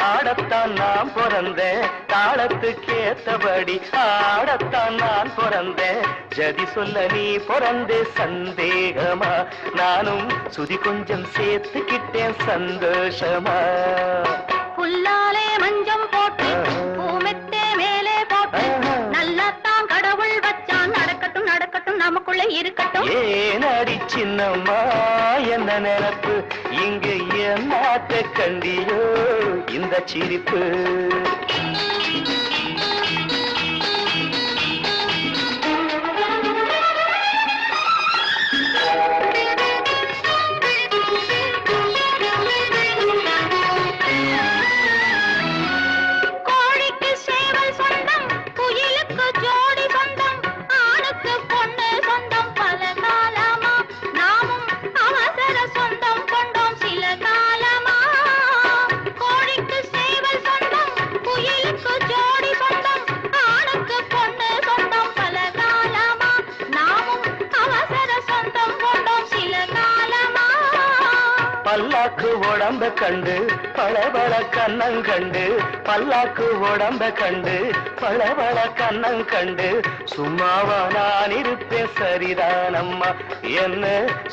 ஆடத்தான் நான் பிறந்தேன் தாளத்துக்கேத்தபடி ஆடத்தான் நான் பிறந்தேன் ஜதி சொல்ல நீ பிறந்தே சந்தேகமா நானும் சுதி கொஞ்சம் சேர்த்துக்கிட்டேன் சந்தோஷமா புல்லாலே மஞ்சம் போட்டு பூமெத்தே மேலே போட்டு நல்லத்தான் கடவுள் வச்சான் நடக்கட்டும் நடக்கட்டும் நமக்குள்ள இருக்கட்டும் ஏனடி சின்னம்மா என்ன நினப்பு இங்கு என் நாட்டை கண்டியோ இந்த சிரிப்பு பல்லாக்கு உடம்ப கண்டு பளபள கண்ணங்கண்டு பல்லாக்கு உடம்ப கண்டு பளபள கண்ணங்கண்டு சும்மாவா நான் இருப்பேன் சரிதானம்மா என்ன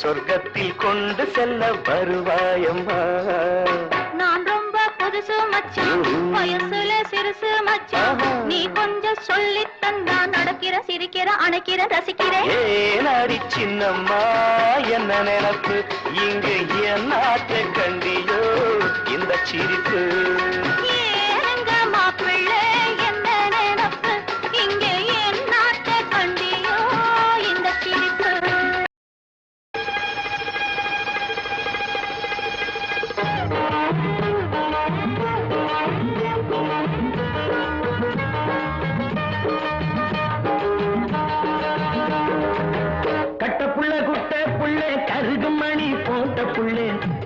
சொர்க்கத்தில் கொண்டு செல்ல வருவாயம்மா நான் ரொம்ப புதுசு மச்சான் வயசுல சிறுசு மச்சான் நீ கொஞ்சம் சொல்லி தந்தா நடக்கிற சிரிக்கிற அணைக்கிற ரசிக்கிறேன் ஏனடி சின்னம்மா என்ன நினப்பு இங்கு என் நாட்டை கண்டியோ இந்த சிரிப்பு ஏங்க மாப்பிள்ளை என்ன நினப்பு இங்கே என் நாட்டை கண்டியோ இந்த சிரிப்பு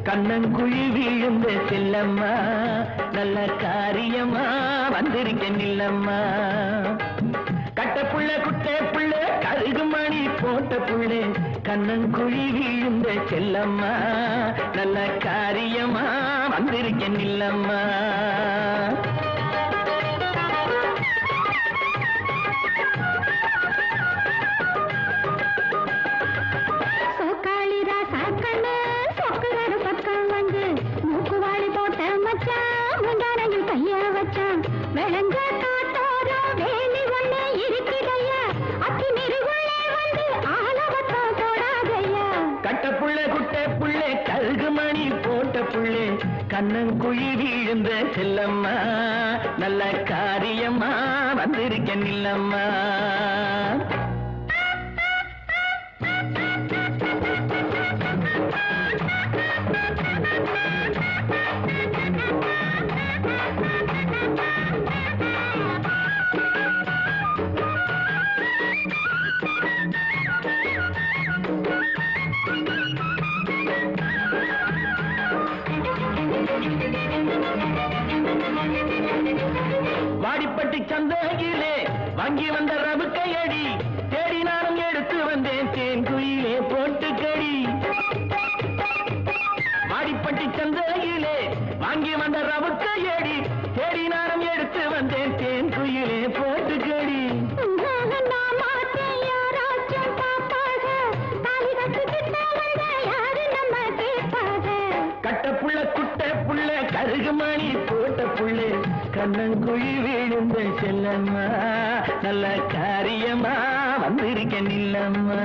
கண்ணங்குழி வீழுந்த செல்லம்மா நல்ல காரியமா வந்திருக்க நில்லம்மா கட்டப்புள்ள குட்டை புள்ள கருகு மணி போட்ட புள்ளே கண்ணங்குழி வீழுந்த செல்லம்மா நல்ல காரியமா வந்திருக்க நில்லம்மா கட்டப்புள்ள குட்டை புள்ளே கருகு மணி போட்ட புள்ளே கண்ணங்குழி வீழுந்த செல்லம்மா நல்ல காரியமா வந்திருக்க நில்லம்மா வாடிப்பட்டி சந்தையிலே வாங்கி வந்த ரவுக்கையடி தேடி நானும் எடுத்து வந்தேன் தேன் குயிலே போட்டுக்கடி. வாடிப்பட்டி சந்தையிலே வாங்கி வந்த ரவுக்கையடி தேடி நானும் எடுத்து வந்தேன் தேன் குயிலே போட்டுக்கடி. கட்ட புள்ள குட்ட புள்ள கருகுமணி போட்ட புள்ள கண்ணங்குழி விழுந்த செல்லம்மா நல்ல காரியமா வந்திருக்க நில்லம்மா.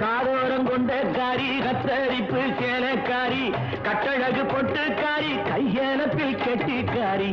காதோரம் கொண்ட காரி கத்தரிப்பு சேலக்காரி கட்டழகு பொட்டுக்காரி கையனப்பில் கெட்டிக்காரி.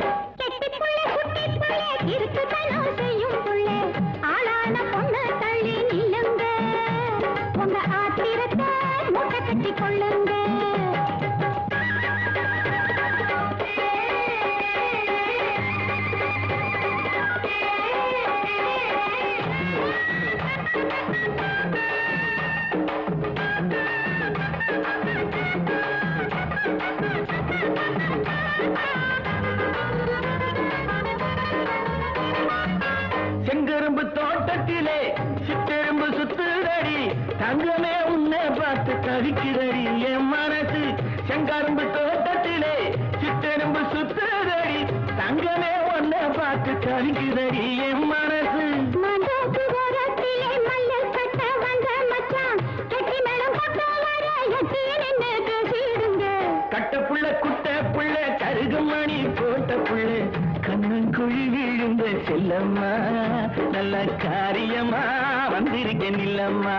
செங்கரும்பு தோட்டத்திலே சிற்றெரும்பு சுத்துதடி தங்கமே உன்னை பார்த்து தவிக்கிறடி என் மனசு. செங்கரும்பு தோட்டத்திலே சிற்றெரும்பு சுத்துதடி தங்கமே உன்னை பார்த்து தவிக்கிறடி என் மனசு. கட்ட புள்ள குட்ட புள்ள கருகுமணி போட்ட புள்ள கண்ணங்குழி விழுந்த செல்லம்மா நல்ல காரியமா வந்திருக்க நில்லம்மா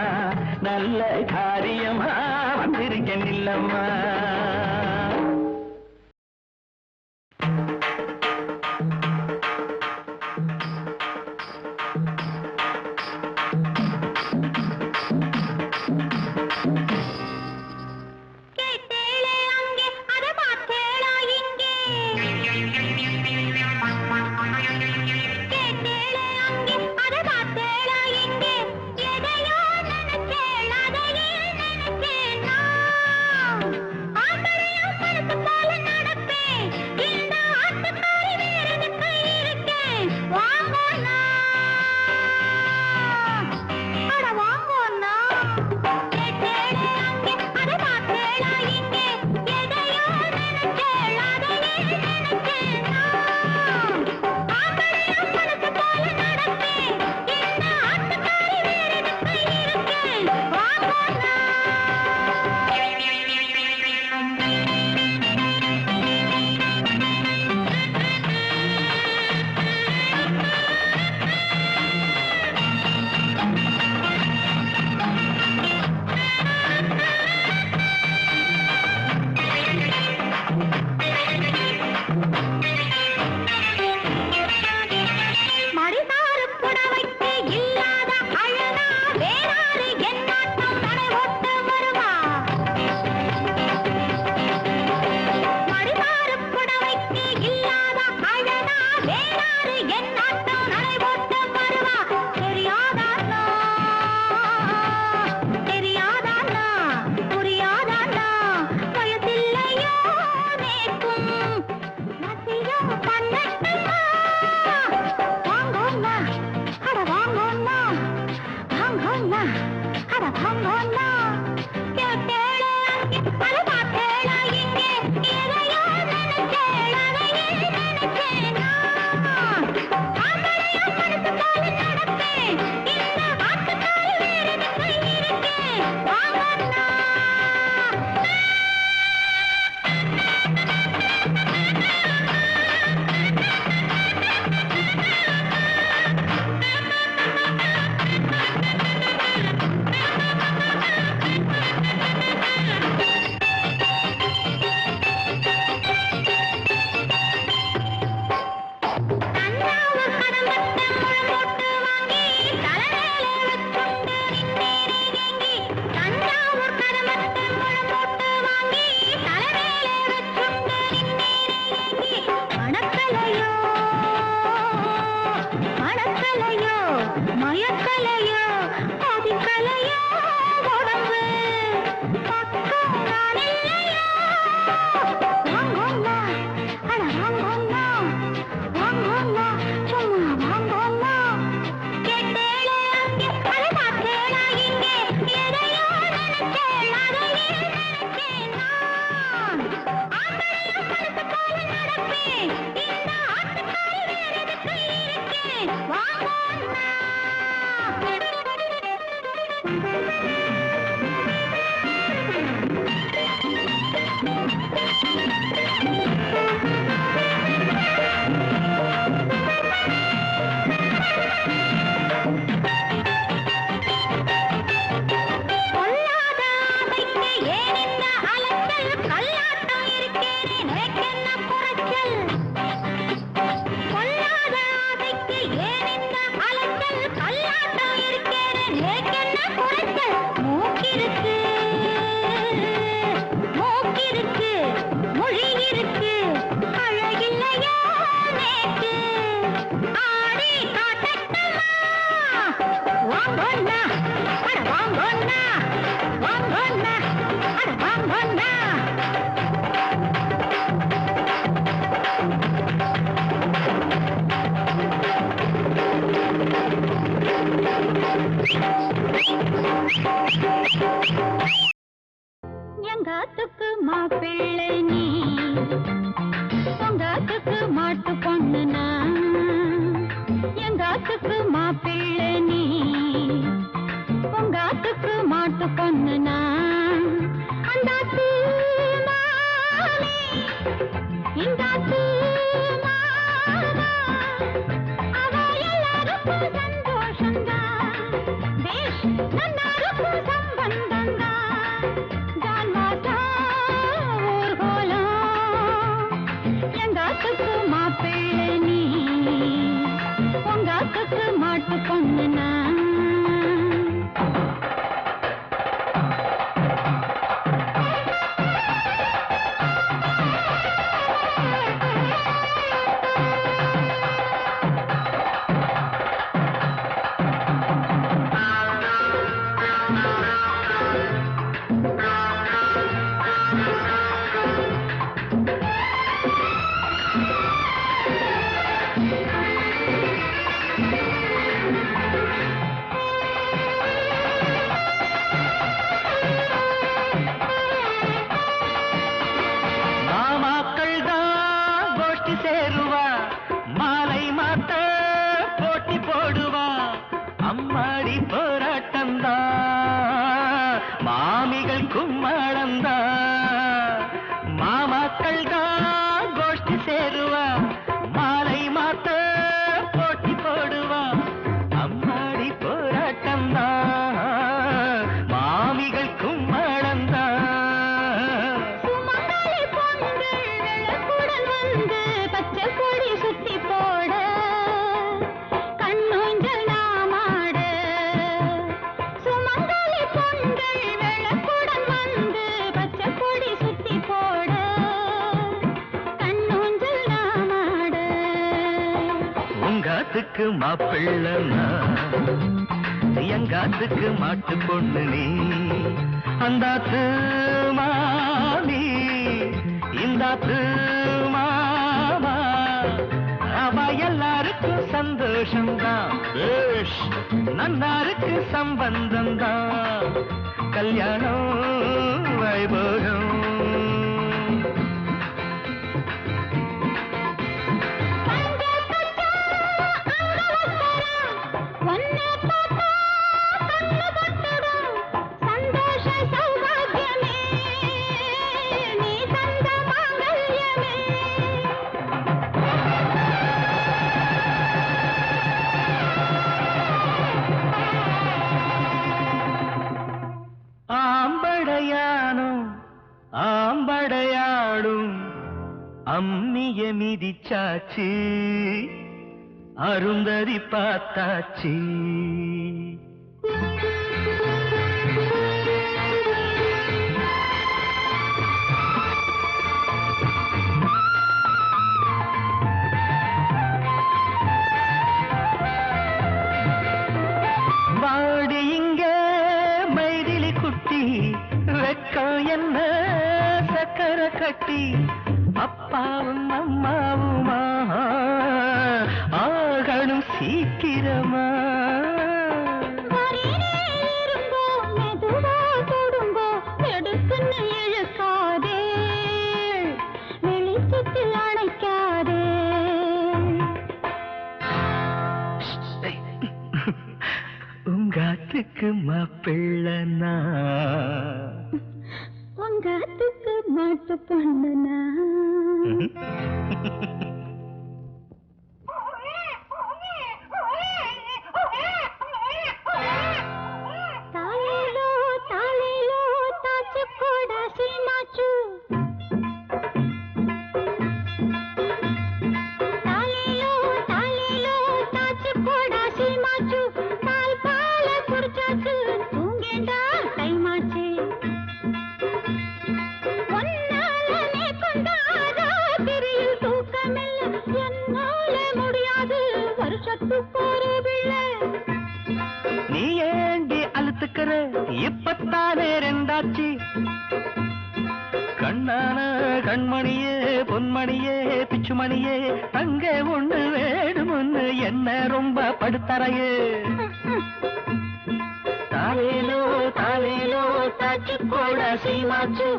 நல்ல காரியமா வந்திருக்க நில்லம்மா. உடம்பு பக்கம் நான் இல்லையா வாங்கோண்ணா அட வாங்கோண்ணா வாங்கோண்ணா சும்மா வாங்கோண்ணா கேட்டேளே அங்கே அட பார்த்தேளா இங்கே எதையோ நினைச்சேன் அதையே நினைச்சேன் நான் ஆம்பளையும் மனசு போல நடப்பேன் இந்த ஆட்டுக்காரி வேற எதுக்கு இருக்கேன் வாங்கோண்ணா பொல்லாத ஆசைக்கு ஏன் இந்த அலைச்சல் கல்லாட்டம் இருக்கேனே நேக்கென்ன குறைச்சல் பொல்லாத ஆசைக்கு ஏன் இந்த அலைச்சல் கல்லாட்டம் இருக்கேனே நேக்கென்ன குறைச்சல் மூக்கிருக்கு மூக்கிருக்கு மொழி இருக்கு அழகில்லையா நேக்கு ஆடி காட்டட்டுமா வாங்கோண்ணா அட வாங்கோண்ணா வாங்கோண்ணா அட வாங்கோண்ணா எங்காத்துக்கு மாப்பிள்ளை நீ உங்காத்துக்கு மாட்டு பொண்ணு நான் எங்காத்துக்கு மாப்பிள்ளை நீ உங்காத்துக்கு மாட்டு பொண்ணு நான் அந்தாத்து மாமே இந்தாத்து மாமா அவ எல்லாருக்கும் சந்தோஷம்தான் பேஷ் நன்னாருக்கும் சம்பந்தம்தான் ஜான் மாதா ஊர்கோலம் எங்காத்துக்கு மாப்பிள்ளை நீ உங்காத்துக்கு மாட்டு பொண்ணு நான் மாமாக்கள் தான் கோஷ்டி சேருவா மாலை மாத்த போட்டி போடுவா அம்மாடி போராட்டந்தா மாமிகள் கும்மாளந்தா மாமாக்கள் தான் கோஷ்டி சேருவா மாலை மாத்த போட்டி போடுவா அம்மாடி போராட்டந்தா மாமிகள் கும்மாளந்தா சுமங்கலி பொண்கள் வெள்ளக்குடன் வந்து பச்சை கொடி சுத்தி போட கண்ணூஞ்சல் நாமாட சுமங்கலி பொண்கள் வெள்ளக்குடன் வந்து பச்சை கொடி சுத்தி போட கண்ணூஞ்சல் நாமாட உங்காத்துக்கு மாப்பிள்ளனா எங்காத்துக்கு மாட்டு பொண்ணு நீ அந்தாத்து மாமி இந்தாத்து மாமா அவ எல்லாருக்கும் சந்தோஷம்தான் பேஷ் நன்னாருக்கு சம்பந்தம்தான் கல்யாணம் வைபோகம் ஒன்னை பார்த்தா கண்ணு பட்டுடும் சந்தோஷ சௌபாகியமே நீ தந்த மாங்கல்யமே ஆம்படையானும் ஆம்படையாடும் அம்மிய மிதிச்சாச்சு அருந்ததி பார்த்தாச்சு வாடி இங்க மைதிலி என்ன சக்கரை கட்டி அப்பாவும் அம்மாவுமா ஆகணும் சீக்கிரமா. உங்காத்துக்கு மாப்பிள்ளனா உங்காத்துக்கு மாட்டு பண்ணனா தாலேலோ தாலேலோ தாச்சு கோடா சீமாச்சு தாலேலோ தாலேலோ தாச்சு கோடா சீமாச்சு பால் பால குடிச்சாச்சு தூங்கேண்டா டைமாச்சு ஒன்னாலனே கொண்டாடா திரியில் தூக்கமில்ல என்னால முடியாது வருஷத்துக்கு ஒரு பிள்ளை. நீ ஏண்டி அழுத்துக்கிற இப்பத்தானே ரெண்டாச்சு கண்ணான கண்மணியே பொன்மணியே பிச்சுமணியே தங்க ஒண்ணு வேணும்னு என்ன ரொம்ப படுத்தறையே. தாலேலோ தாலேலோ தாச்சு கோட சீமாச்சு